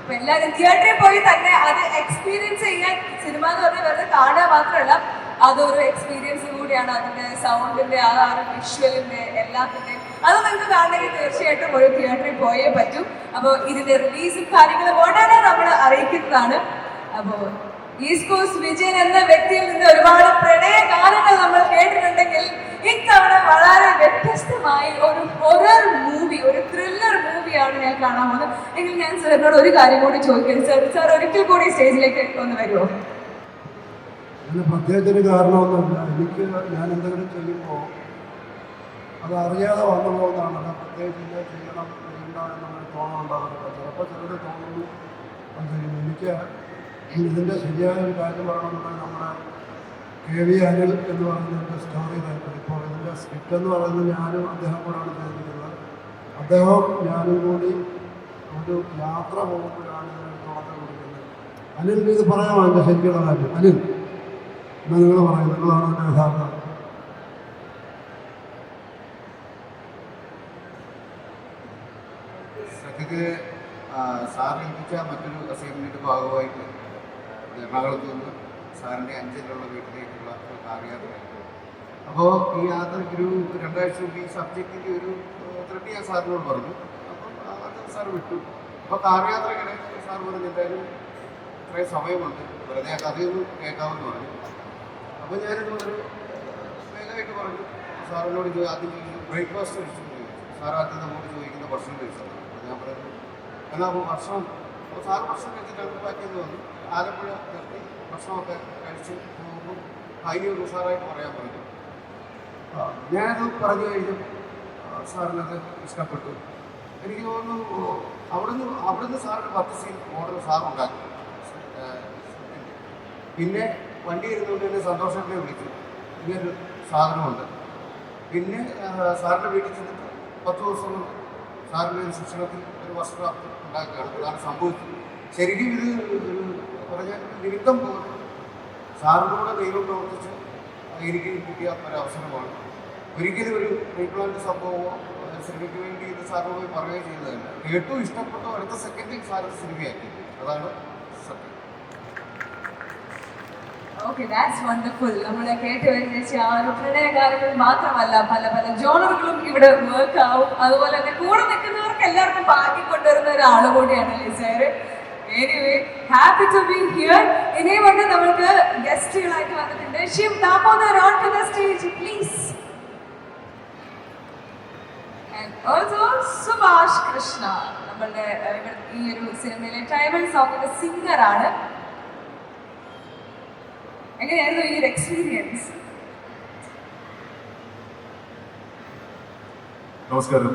അപ്പൊ എല്ലാവരും തിയേറ്ററിൽ പോയി തന്നെ അത് എക്സ്പീരിയൻസ് ചെയ്യാൻ. സിനിമ എന്ന് പറഞ്ഞാൽ വെറുതെ കാണുക മാത്രമല്ല, അതൊരു എക്സ്പീരിയൻസ് കൂടിയാണ്. അതിന്റെ സൗണ്ടിന്റെ, ആ ഒരു വിഷ്വലിന്റെ, എല്ലാത്തിന്റെയും അത് നിങ്ങൾക്ക് കാണണമെങ്കിൽ തീർച്ചയായിട്ടും ഒരു തിയേറ്ററിൽ പോയേ പറ്റൂ. അപ്പോൾ ഇതിന്റെ റിലീസും കാര്യങ്ങളും ഉടനെ നമ്മൾ അറിയിക്കുന്നതാണ്. അപ്പോൾ ഈസ്റ്റ് കോസ്റ്റ് വിജയൻ എന്ന വ്യക്തിയിൽ നിന്ന് ഒരുപാട് പ്രണയ ഗാനങ്ങൾ നമ്മൾ കേട്ടിട്ടുണ്ടെങ്കിൽ ഇത്തവണ വളരെ വ്യത്യസ്തമായി ഒരു ഹൊറർ മൂവി, ഒരു ത്രില്ലർ മൂവിയാണ് ഞാൻ കാണാൻ പോകുന്നത്. എങ്കിൽ ഞാൻ സാറിനോട് ഒരു കാര്യം കൂടി ചോദിക്കരുത്. സാർ ഒരിക്കൽ കൂടി സ്റ്റേജിലേക്ക് ഒന്ന് വരുമോ? അതിന് പ്രത്യേകിച്ചൊരു കാരണമൊന്നുമില്ല. എനിക്ക് ഞാൻ എന്തെങ്കിലും ചെയ്യുമ്പോൾ അത് അറിയാതെ വന്നു പോകുന്നതാണ്. അത് പ്രത്യേകിച്ച് ചെയ്യണം ചെയ്യണ്ട എന്നൊരു തോന്നലുണ്ടാകുന്നില്ല. ചിലപ്പോൾ ചിലത് തോന്നുന്നു അത് ചെയ്യും. എനിക്ക് ഇതിൻ്റെ ശരിയായ ഒരു കാര്യം പറയണമെന്നുണ്ടെങ്കിൽ നമ്മുടെ KV അനിൽ എന്ന് പറയുന്നതിൻ്റെ സ്റ്റോറി തന്നെ. ഇപ്പോൾ ഇതിൻ്റെ സ്ക്രിപ്റ്റ് എന്ന് പറയുന്നത് ഞാനും അദ്ദേഹം കൂടെയാണ് ചെയ്തിരിക്കുന്നത്. അദ്ദേഹം ഞാനും കൂടി ഒരു യാത്ര പോകുമ്പോഴാണ് ഇതിന് തുടക്കം കൊടുക്കുന്നത്. അനിൽ ഇത് പറയാമോ എൻ്റെ ശരിക്കുള്ള കാര്യം? അനിൽ എന്നാൽ നിങ്ങൾ പറയും, നിങ്ങളാണ് എൻ്റെ യഥാർത്ഥ. സത്യത്തിൽ സാർ ഏൽപ്പിച്ച മറ്റൊരു അസൈൻമെൻറ്റിൻ്റെ ഭാഗമായിട്ട് എറണാകുളത്ത് നിന്ന് സാറിൻ്റെ അഞ്ചലിലുള്ള വീട്ടിലേക്കുള്ള ഒരു കാർയാത്രയായിരുന്നു. അപ്പോൾ ഈ യാത്രയ്ക്കൊരു 2 ആഴ്ച മുമ്പ് ഈ സബ്ജക്റ്റിൻ്റെ ഒരു ത്രെഡ് ഞാൻ സാറിനോട് പറഞ്ഞു. അപ്പം അത് സാർ വിട്ടു. അപ്പോൾ കാർയാത്രയ്ക്കിടെ സാർ പറഞ്ഞു, എന്തായാലും ഇത്രയും സമയമുണ്ട്, വെറുതെ ആ കഥയൊന്നും കേൾക്കാമെന്ന് പറഞ്ഞു. അപ്പോൾ ഞാനിത് വളരെ വേഗമായിട്ട് പറഞ്ഞു. സാറിനോട് ഇത് ആദ്യം ബ്രേക്ക്ഫാസ്റ്റ് കഴിച്ചു. സാറാദ്യം നമുക്ക് ചോദിക്കുന്ന ഭക്ഷണം കഴിച്ചതാണ്. അപ്പോൾ ഞാൻ പറഞ്ഞു എന്നാൽ അപ്പോൾ ഭക്ഷണം അപ്പോൾ സാറ് ഭക്ഷണം കഴിച്ചിട്ട് നമുക്ക് പറ്റിയെന്ന് വന്നു. ആലപ്പുഴ നിർത്തി ഭക്ഷണമൊക്കെ കഴിച്ച് പോകുമ്പോൾ അതിന് ഉഷാറായിട്ട് പറയാൻ പറഞ്ഞു. ഞാനത് പറഞ്ഞു കഴിഞ്ഞു. സാറിനത് ഇഷ്ടപ്പെട്ടു. എനിക്ക് തോന്നുന്നു അവിടുന്ന് സാറിന് 10 സീൻ മോഡൽ സാറുണ്ടാക്കി. പിന്നെ വണ്ടി ഇരുന്നുകൊണ്ട് തന്നെ സന്തോഷത്തെ വിളിച്ചു, ഇങ്ങനൊരു സാധനമുണ്ട്. പിന്നെ സാറിൻ്റെ വീട്ടിൽ ചെന്നിട്ട് 10 ദിവസം കൊണ്ട് സാറിൻ്റെ ഒരു ശിക്ഷണത്തിൽ ഒരു വസ്ത്രം ഉണ്ടാക്കുകയാണ്. അതാണ് സംഭവിച്ചത്. ശരിക്കും ഇത് ഒരു പറഞ്ഞാൽ നിമിത്തം പോലെ സാറിനൂടെ ദൈവം പ്രവർത്തിച്ച് എനിക്ക് കിട്ടിയ ഒരവസരമാണ്. ഒരിക്കലും ഒരു റീപ്ലാന്റ് സംഭവമോ സിനിമയ്ക്ക് വേണ്ടി ഇത് സാറിന് പോയി പറയുകയും ചെയ്തതല്ല. കേട്ടു, ഇഷ്ടപ്പെട്ടു, അടുത്ത സെക്കൻഡിൽ സാറ് സിനിമയാക്കി. അതാണ് സത്യം. Okay, that's wonderful. നമ്മളെ കേട്ട് വരുന്ന ആ ഒരു പ്രണയഗാനങ്ങൾ മാത്രമല്ല, പല പല ജോണറുകളും ഇവിടെ വർക്ക് ആവും. അതുപോലെ തന്നെ കൂടെ നിൽക്കുന്നവർക്ക് എല്ലാവർക്കും ഭാഗ്യം കൊണ്ടുവരുന്ന ഒരാൾ കൂടിയാണ് ലിസേർ. Anyway, happy to be here. ഇനിയുമുണ്ട് നമ്മൾക്ക് ഗസ്റ്റുകളായിട്ട് വന്നിട്ടുണ്ട്. Shiv Damodar on to the stage please. And also Subhash Krishna, നമ്മളുടെ ഈ ഒരു സിനിമയിലെ ട്രൈബൽ സോങ്ങിന്റെ സിംഗറാണ്. എങ്ങനെയായിരുന്നു ഈ ഒരു എക്സ്പീരിയൻസ്? നമസ്കാരം.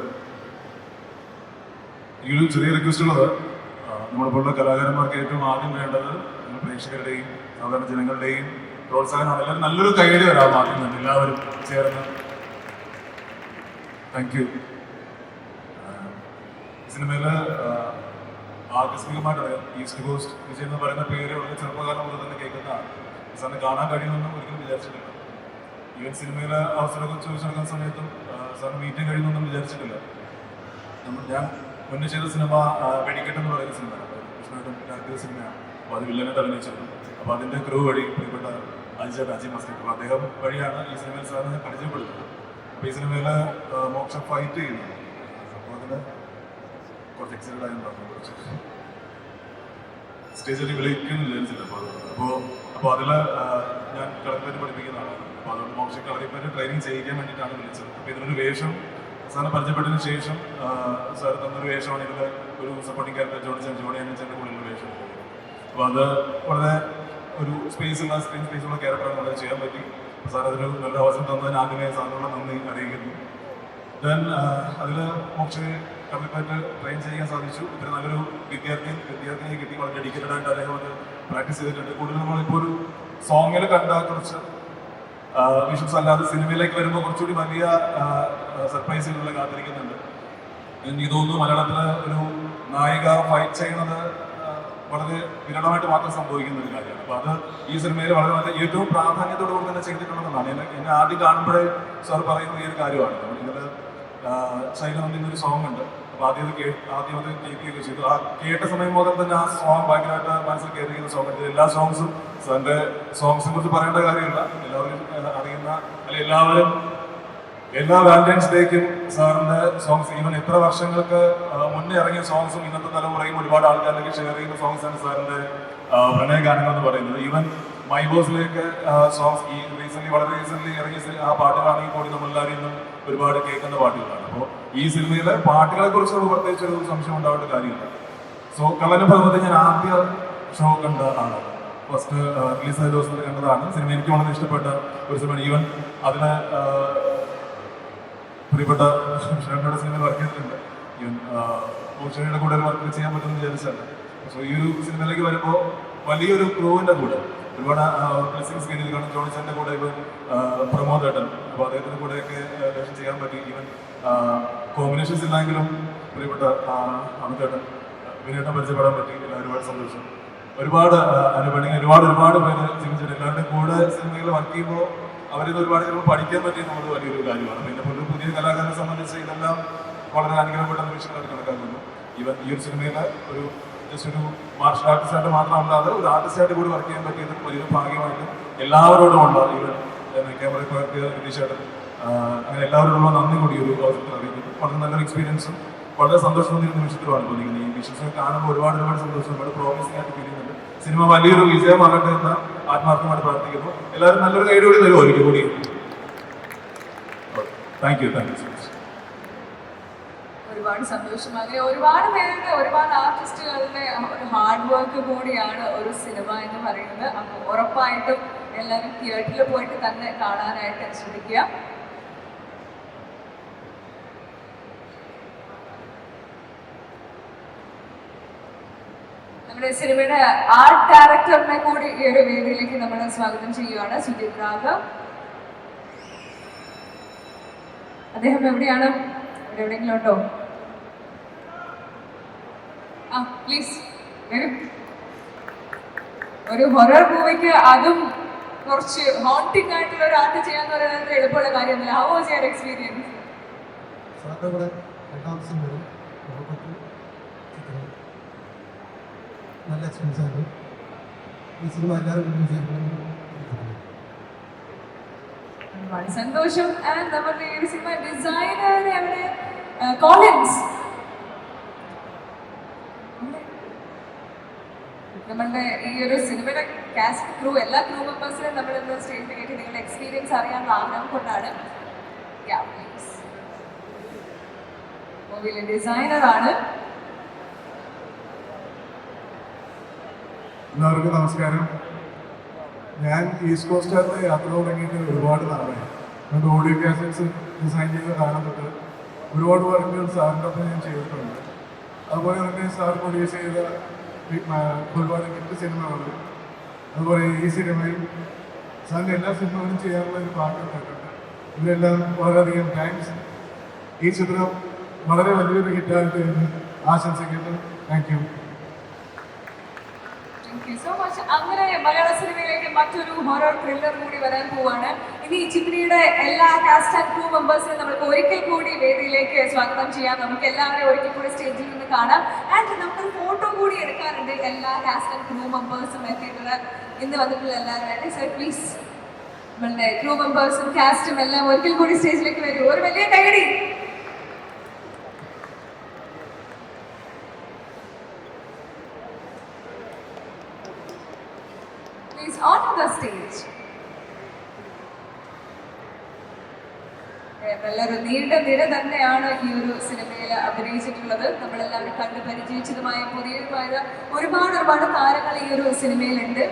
എനിക്കൊരു ചെറിയ റിക്വസ്റ്റ് ഉള്ളത്, നമ്മളിപ്പോഴുള്ള കലാകാരന്മാർക്ക് ഏറ്റവും ആദ്യം വേണ്ടത് പ്രേക്ഷകരുടെയും സാധാരണ ജനങ്ങളുടെയും പ്രോത്സാഹനമാണ്. എല്ലാവരും നല്ലൊരു കൈയടി വരാം ആദ്യം തന്നെ, എല്ലാവരും ചേർന്ന്. Thank you. സിനിമയിൽ ആകസ്മികമായിട്ട് ഈസ്റ്റ് കോസ്റ്റ് വിജയ് എന്ന് പറയുന്ന പേര് വളരെ ചെറുപ്പകാലം മുതൽ തന്നെ കേൾക്കുന്നതാണ്. സാറിന് കാണാൻ കഴിയുമെന്നും ഒരിക്കലും വിചാരിച്ചിട്ടില്ല. ഈവൻ സിനിമയിൽ അവസരമൊക്കെ ചോദിച്ചെടുക്കുന്ന സമയത്തും സാറിന് മീറ്റിംഗ് കഴിയുമെന്നും വിചാരിച്ചിട്ടില്ല. ഞാൻ മുന്നേ ചെയ്ത സിനിമ വെടിക്കെട്ട് എന്ന് പറയുന്ന സിനിമയാണ്, കൃഷ്ണയുടെ സിനിമയാണ്. അപ്പോൾ അത് വില്ലനായിട്ട് അഭിനയിച്ചിരുന്നു. അപ്പോൾ അതിൻ്റെ ക്രൂ വഴി പ്രിയപ്പെട്ട അജി മസ്കറ്റ്, അപ്പോൾ അദ്ദേഹം വഴിയാണ് ഈ സിനിമയിൽ സാറിനെ പരിചയപ്പെടുന്നത്. അപ്പോൾ ഈ സിനിമയിൽ മോക്ഷം ഫൈറ്റ് ചെയ്യുന്നു. അപ്പോൾ അതിന് കുറച്ച് എക്സൈറ്റഡ് ആയിട്ടുണ്ടായിരുന്നു. കുറച്ച് സ്റ്റേജിൽ വിളിക്കുന്നില്ല വിചാരിച്ചില്ല. അപ്പോൾ അതിൽ ഞാൻ കളരിപ്പയറ്റ് പഠിപ്പിക്കുന്ന ആളാണ്. അപ്പോൾ അതുകൊണ്ട് മോക്ഷം കളരിപ്പയറ്റ് ട്രെയിനിങ് ചെയ്യിക്കാൻ വേണ്ടിയിട്ടാണ് വിളിച്ചത്. അപ്പോൾ ഇതിലൊരു വേഷം സാറിനെ പരിചയപ്പെട്ടതിന് ശേഷം സാർ തന്നൊരു വേഷമാണ് ഇതിൽ ഒരു സപ്പോർട്ടിംഗ് ക്യാരക്ടർ ജോണി അനിച്ചൻ്റെ കൂടെയുള്ള വേഷം. അപ്പോൾ അത് വളരെ ഒരു സ്പേസുള്ള സ്ക്രീൻ സ്പേസുള്ള ക്യാരക്ടറാണ് വളരെ ചെയ്യാൻ പറ്റി. അപ്പോൾ സാർ അതിന് നല്ല അവസരം തന്നതിന് ആദ്യമേ സാറിനുള്ള നന്ദി അറിയിക്കുന്നു. ദെൻ അതിൽ മോക്ഷയെ കളരിപ്പയറ്റ് ട്രെയിൻ ചെയ്യാൻ സാധിച്ചു. ഇത്ര നല്ലൊരു വിദ്യാർത്ഥിയെ കിട്ടി. വളരെ ഡെഡിക്കേറ്റഡ് ആയിട്ട് അദ്ദേഹം അത് പ്രാക്ടീസ് ചെയ്തിട്ടുണ്ട്. കൂടുതൽ നമ്മളിപ്പോൾ ഒരു സോങ്ങിൽ കണ്ട കുറച്ച് വിഷ്വൽസ് അല്ലാതെ സിനിമയിലേക്ക് വരുമ്പോൾ കുറച്ചുകൂടി വലിയ സർപ്രൈസുകൾ കാത്തിരിക്കുന്നുണ്ട്. എനിക്ക് തോന്നുന്നു മലയാളത്തിൽ ഒരു നായിക ഫൈറ്റ് ചെയ്യുന്നത് വളരെ വിരളമായിട്ട് മാത്രം സംഭവിക്കുന്ന ഒരു കാര്യമാണ്. അപ്പോൾ അത് ഈ സിനിമയിൽ വളരെ നല്ല ഏറ്റവും പ്രാധാന്യത്തോടുകൂടി തന്നെ ചെയ്തിട്ടുണ്ടെന്നാണ് എന്നെ ആദ്യം കാണുമ്പോഴേ സാർ പറയുന്നത് ഈ ഒരു കാര്യമാണ്. ഇതിൽ ശൈലനന്ദി എന്നൊരു സോങ് ഉണ്ട്. അപ്പോൾ ആദ്യം അത് കേൾക്കുകയൊക്കെ ചെയ്തു. ആ കേട്ട സമയം മുതൽ തന്നെ ആ സോങ് ഭയങ്കരമായിട്ട് മനസ്സിൽ കയറിയിരിക്കുന്ന സോങ് ഉണ്ട്. എല്ലാ സോങ്സും സാറിൻ്റെ സോങ്സിനെ കുറിച്ച് പറയേണ്ട കാര്യമില്ല, എല്ലാവരും അറിയുന്ന അല്ലെ എല്ലാവരും എല്ലാ വാലന്റൈൻസ് ഡേക്കും സാറിൻ്റെ സോങ്സ് ഈവൻ എത്ര വർഷങ്ങൾക്ക് മുന്നേ ഇറങ്ങിയ സോങ്സും ഇന്നത്തെ തലമുറയും ഒരുപാട് ആൾക്കാരിലേക്ക് ഷെയർ ചെയ്യുന്ന സോങ്സാണ് സാറിൻ്റെ പ്രണയഗാനങ്ങൾ എന്ന് പറയുന്നത്. ഈവൻ മൈ ബോസിലേക്ക് സോങ്സ് ഈ വളരെ റീസെന്റ് ഇറങ്ങിയ ആ പാട്ടുകളാണെങ്കിൽ കൂടി നമ്മളെല്ലാവരും ഇന്നും ഒരുപാട് കേൾക്കുന്ന പാട്ടുകളാണ്. അപ്പോൾ ഈ സിനിമയിലെ പാട്ടുകളെ കുറിച്ച് പ്രത്യേകിച്ച് ഒരു സംശയം ഉണ്ടാവേണ്ട കാര്യമില്ല. സോ കള്ളനും ഭഗവതി ഞാൻ ആദ്യ ഷോ കണ്ട ആളാണ്. ഫസ്റ്റ് റിലീസായ ദിവസത്തിൽ കണ്ടതാണ്. സിനിമ എനിക്ക് വളരെ ഇഷ്ടപ്പെട്ട ഒരു സിനിമയാണ്. ഈവൻ അതിന് പ്രിയപ്പെട്ട ഷാനോടെ സിനിമയിൽ വർക്ക് ചെയ്തിട്ടുണ്ട്. ഈവൻ ഭൂഷണിയുടെ കൂടെ വർക്ക് ചെയ്യാൻ പറ്റുമെന്ന് വിചാരിച്ചല്ല. സോ ഈ ഒരു സിനിമയിലേക്ക് വരുമ്പോൾ വലിയൊരു ക്രൂവിൻ്റെ കൂടെ ഒരുപാട് ബ്ലെസ്സിങ്സ് കഴിഞ്ഞത്. കാരണം ജോണിച്ചൻ്റെ കൂടെ ഇവൻ പ്രമോദ് ഏട്ടൻ, അപ്പോൾ അദ്ദേഹത്തിൻ്റെ കൂടെയൊക്കെ വേഷം ചെയ്യാൻ പറ്റി. ഈവൻ കോമ്പിനേഷൻസ് ഇല്ലെങ്കിലും പ്രിയപ്പെട്ട അമിതേട്ടൻ വിനേട്ടൻ പരിചയപ്പെടാൻ പറ്റി. ഒരുപാട് സന്തോഷം. ഒരുപാട് അനുഭവങ്ങൾ ഒരുപാട് പേര് ചിന്തിച്ചിട്ട് എല്ലാവരുടെയും കൂടെ സിനിമയിൽ വർക്ക് ചെയ്യുമ്പോൾ അവരിത് ഒരുപാട് ചിലപ്പോൾ പഠിക്കാൻ പറ്റിയത് നമ്മൾ വലിയൊരു കാര്യമാണ്. പിന്നെ പുതിയ കലാകാരനെ സംബന്ധിച്ച് ഇതെല്ലാം വളരെ അനുഗ്രഹപ്പെട്ട നിമിഷങ്ങളായിട്ട് കണക്കാക്കുന്നു. ഈവൻ ഈ ഒരു സിനിമയിൽ ഒരു ജസ്റ്റ് ഒരു മാർഷൽ ആർട്ടിസ്റ്റായിട്ട് മാത്രമല്ലാതെ ഒരു ആർട്ടിസ്റ്റായിട്ട് കൂടി വർക്ക് ചെയ്യാൻ പറ്റിയത് വലിയൊരു ഭാഗ്യമായിട്ടും എല്ലാവരോടും ഉണ്ട്. ഈവൻ ക്യാമറ രതീഷേട്ടൻ അങ്ങനെ എല്ലാവരോടുള്ള നന്ദി കൂടി ഒരു അവസരത്തിൽ അറിയിക്കുന്നു. വളരെ നല്ലൊരു എക്സ്പീരിയൻസും വളരെ സന്തോഷം തോന്നിയ നിമിഷത്തിലാണ് തോന്നിക്കുന്നത്. ഈ വിഷൻസ് കാണുമ്പോൾ ഒരുപാട് സന്തോഷം, ഒരുപാട് പ്രോമിസിംഗ് ആയിട്ട് ഫീൽ ചെയ്യുന്നുണ്ട്. സിനിമ വലിയൊരു വിജയമാകട്ടെ എന്ന് ആത്മാർത്ഥമായിട്ട് പ്രാർത്ഥിക്കുന്നു. എല്ലാവരും നല്ലൊരു കൈ കൂടി തരുമോ ഒരിക്കൽ കൂടി? Thank you so much. ഒരുപാട് സന്തോഷം. അങ്ങനെ ഒരുപാട് പേരുടെ, ഒരുപാട് ആർട്ടിസ്റ്റുകളുടെ ഒരു ഹാർഡ് വർക്ക് കൂടിയാണ് ഒരു സിനിമ എന്ന് പറയുന്നത്. അപ്പോൾ ഉറപ്പായിട്ടും എല്ലാവരും തിയേറ്ററിൽ പോയിട്ട് തന്നെ കാണാനായിട്ട് ശ്രമിക്കുക. നമ്മുടെ സിനിമയുടെ ആർട്ട് ഡയറക്ടറിനെ കൂടി ഈ ഒരു വേദിയിലേക്ക് നമ്മൾ സ്വാഗതം ചെയ്യുകയാണ്. സുജിത് രാഘവ്. അദ്ദേഹം എവിടെയാണ്? എവിടെയെങ്കിലും ഉണ്ടോ? ആ പ്ലീസ് വരും. ഒരു ഹൊറർ മൂവിക്ക് അതും കുറച്ച് ഹോണ്ടിങ് ആയിട്ടുള്ള ഒരു ആർട്ട് ചെയ്യാന്ന് പറയുന്നത് എളുപ്പമുള്ള കാര്യമൊന്നുമില്ല. How was your experience? നല്ല എക്സ്പീരിയൻസ് ആയിരുന്നു. ഈ സിനിമ എല്ലാവരും ഒരുപാട് സന്തോഷം. ആൻഡ് നമ്മുടെ ഈ സിനിമ ഡിസൈനർ എവിടെ? കോളിൻസ്. നമ്മളുടെ ഈ ഒരു സിനിമയുടെ കാസ്റ്റ് ക്രൂ, എല്ലാ ക്രൂ മെമ്പേഴ്സിനും നമ്മൾ ഇന്ന് സ്റ്റേജിൽ കയറ്റി നിങ്ങളുടെ എക്സ്പീരിയൻസ് അറിയാനുള്ള ആഗ്രഹം കൊണ്ടാണ്. മൂവിയിലെ ഡിസൈനറാണ്. എല്ലാവർക്കും നമസ്കാരം. ഞാൻ ഈസ്റ്റ് കോസ്റ്റാറിൽ യാത്ര തുടങ്ങിയിട്ട് ഒരുപാട് നാളായി. എൻ്റെ ഓഡിയോ കാസറ്റ്സ് ഡിസൈൻ ചെയ്ത കാലം തൊട്ട് ഒരുപാട് വർക്കുകൾ സാറിൻ്റെ ഒപ്പം ഞാൻ ചെയ്തിട്ടുണ്ട്. അതുപോലെ തന്നെ സാർ പ്രൊഡ്യൂസ് ചെയ്ത ഒരുപാട് ഹിറ്റ് സിനിമകൾ, അതുപോലെ ഈ സിനിമയും സാറിൻ്റെ എല്ലാ സിനിമകളും ചെയ്യാനുള്ള ഒരു ഭാഗ്യം ഉണ്ടായിട്ടുണ്ട്. ഇവരെല്ലാം വളരെയധികം താങ്ക്സ്. ഈ ചിത്രം വളരെ വലിയൊരു ഹിറ്റായിട്ട് ആശംസിക്കുന്നു. Thank you. So much. അങ്ങനെ മലയാള സിനിമയിലേക്ക് മറ്റൊരു ഹൊറർ ത്രില്ലർ കൂടി വരാൻ പോവാണ്. ഇനി ചിത്രിയുടെ എല്ലാ കാസ്റ്റ് ആൻഡ് ക്രൂ മെമ്പേഴ്സിനും നമുക്ക് ഒരിക്കൽ കൂടി വേദിയിലേക്ക് സ്വാഗതം ചെയ്യാം. നമുക്ക് എല്ലാവരെയും ഒരിക്കൽ കൂടി സ്റ്റേജിൽ നിന്ന് കാണാം. ആൻഡ് നമുക്കൊരു ഫോട്ടോ കൂടി എടുക്കാറുണ്ട്. എല്ലാ കാസ്റ്റ് ആൻഡ് ക്രൂ മെമ്പേഴ്സും എത്തിയിട്ടുള്ള ഇന്ന് വന്നിട്ടുള്ള എല്ലാവരും സർ പ്ലീസ് നമ്മളുടെ ക്രൂ മെമ്പേഴ്സും കാസ്റ്റും എല്ലാം ഒരിക്കൽ കൂടി സ്റ്റേജിലേക്ക് വരും. ഒരു വലിയ കൈയടി. Please onto the stage. നല്ലൊരു നീണ്ട നിര തന്നെയാണ് ഈ ഒരു സിനിമയിൽ അഭിനയിച്ചിട്ടുള്ളത്. നമ്മളെല്ലാവരും കണ്ടു പരിചയിച്ചതുമായ പുതിയതുമായ ഒരുപാട് താരങ്ങൾ ഈ ഒരു സിനിമയിലുണ്ട്.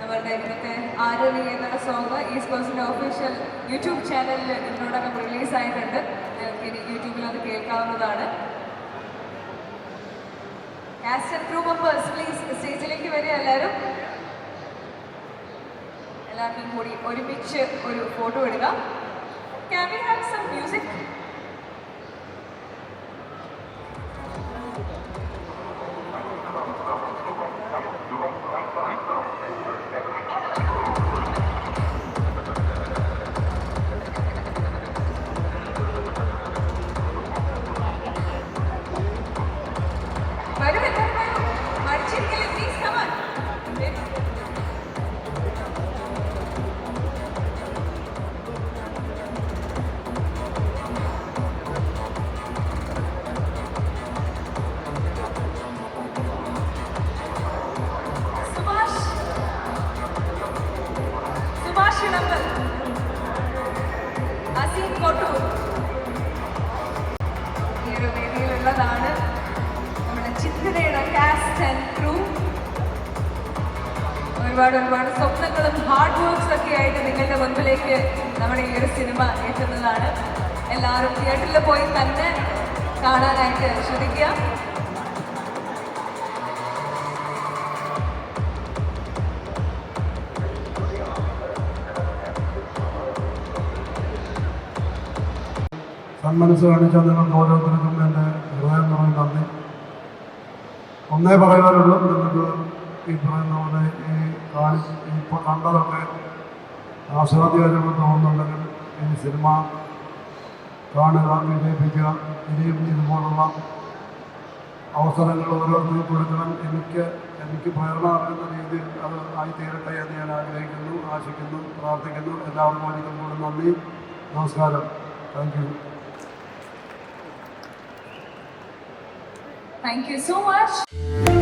നമ്മളുടെ ഇന്നത്തെ ആരതി എന്നുള്ള സോങ് ഈസ്റ്റ് കോസ്റ്റിന്റെ ഒഫീഷ്യൽ യൂട്യൂബ് ചാനലിൽ ഇതിനോടൊപ്പം റിലീസായിട്ടുണ്ട്. നിങ്ങൾക്ക് ഇനി യൂട്യൂബിൽ അത് കേൾക്കാവുന്നതാണ്. Cast and crew members please സ്റ്റേജിലേക്ക് വരിക. എല്ലാവർക്കും കൂടി ഒരുമിച്ച് ഒരു ഫോട്ടോ എടുക്കാം. Can we have some music? Please come on. ഈ ഒരു വേദിയിലുള്ളതാണ് നമ്മുടെ ചിത്രയുടെ കാസ്റ്റ് ആൻഡ് ക്രൂ. ഒരുപാട് സ്വപ്നങ്ങളും ഹാർഡ് വർക്ക്സ് ഒക്കെ ആയിട്ട് നിങ്ങളുടെ മുൻപിലേക്ക് നമ്മുടെ ഈ ഒരു സിനിമ എത്തുന്നതാണ്. എല്ലാവരും തിയേറ്ററിൽ പോയി തന്നെ കാണാനായിട്ട് ശ്രമിക്കുക. സന്മനസ് കാണിച്ച നിങ്ങൾക്ക് ഓരോരുത്തർക്കും എൻ്റെ ഹൃദയം നിറഞ്ഞ നന്ദി. ഒന്നേ പറയാനുള്ളൂ, നിങ്ങൾക്ക് ഈ പറയുന്ന പോലെ ഇപ്പോൾ കണ്ടതൊക്കെ ആസ്വാദ്യകരമെന്ന് തോന്നുന്നുണ്ടെങ്കിൽ ഈ സിനിമ കാണുക, വിജയിപ്പിക്കുക. ഇനിയും ഇതുപോലുള്ള അവസരങ്ങൾ ഓരോരുത്തരും കൊടുക്കണം. എനിക്ക് പ്രേരണ അറിയുന്ന രീതിയിൽ അത് ആയിത്തീരട്ടെ എന്ന് ഞാൻ ആഗ്രഹിക്കുന്നു, ആശിക്കുന്നു, പ്രാർത്ഥിക്കുന്നു. എല്ലാവർക്കും ഒരിക്കൽ കൂടി നന്ദി, നമസ്കാരം. Thank you. Thank you so much.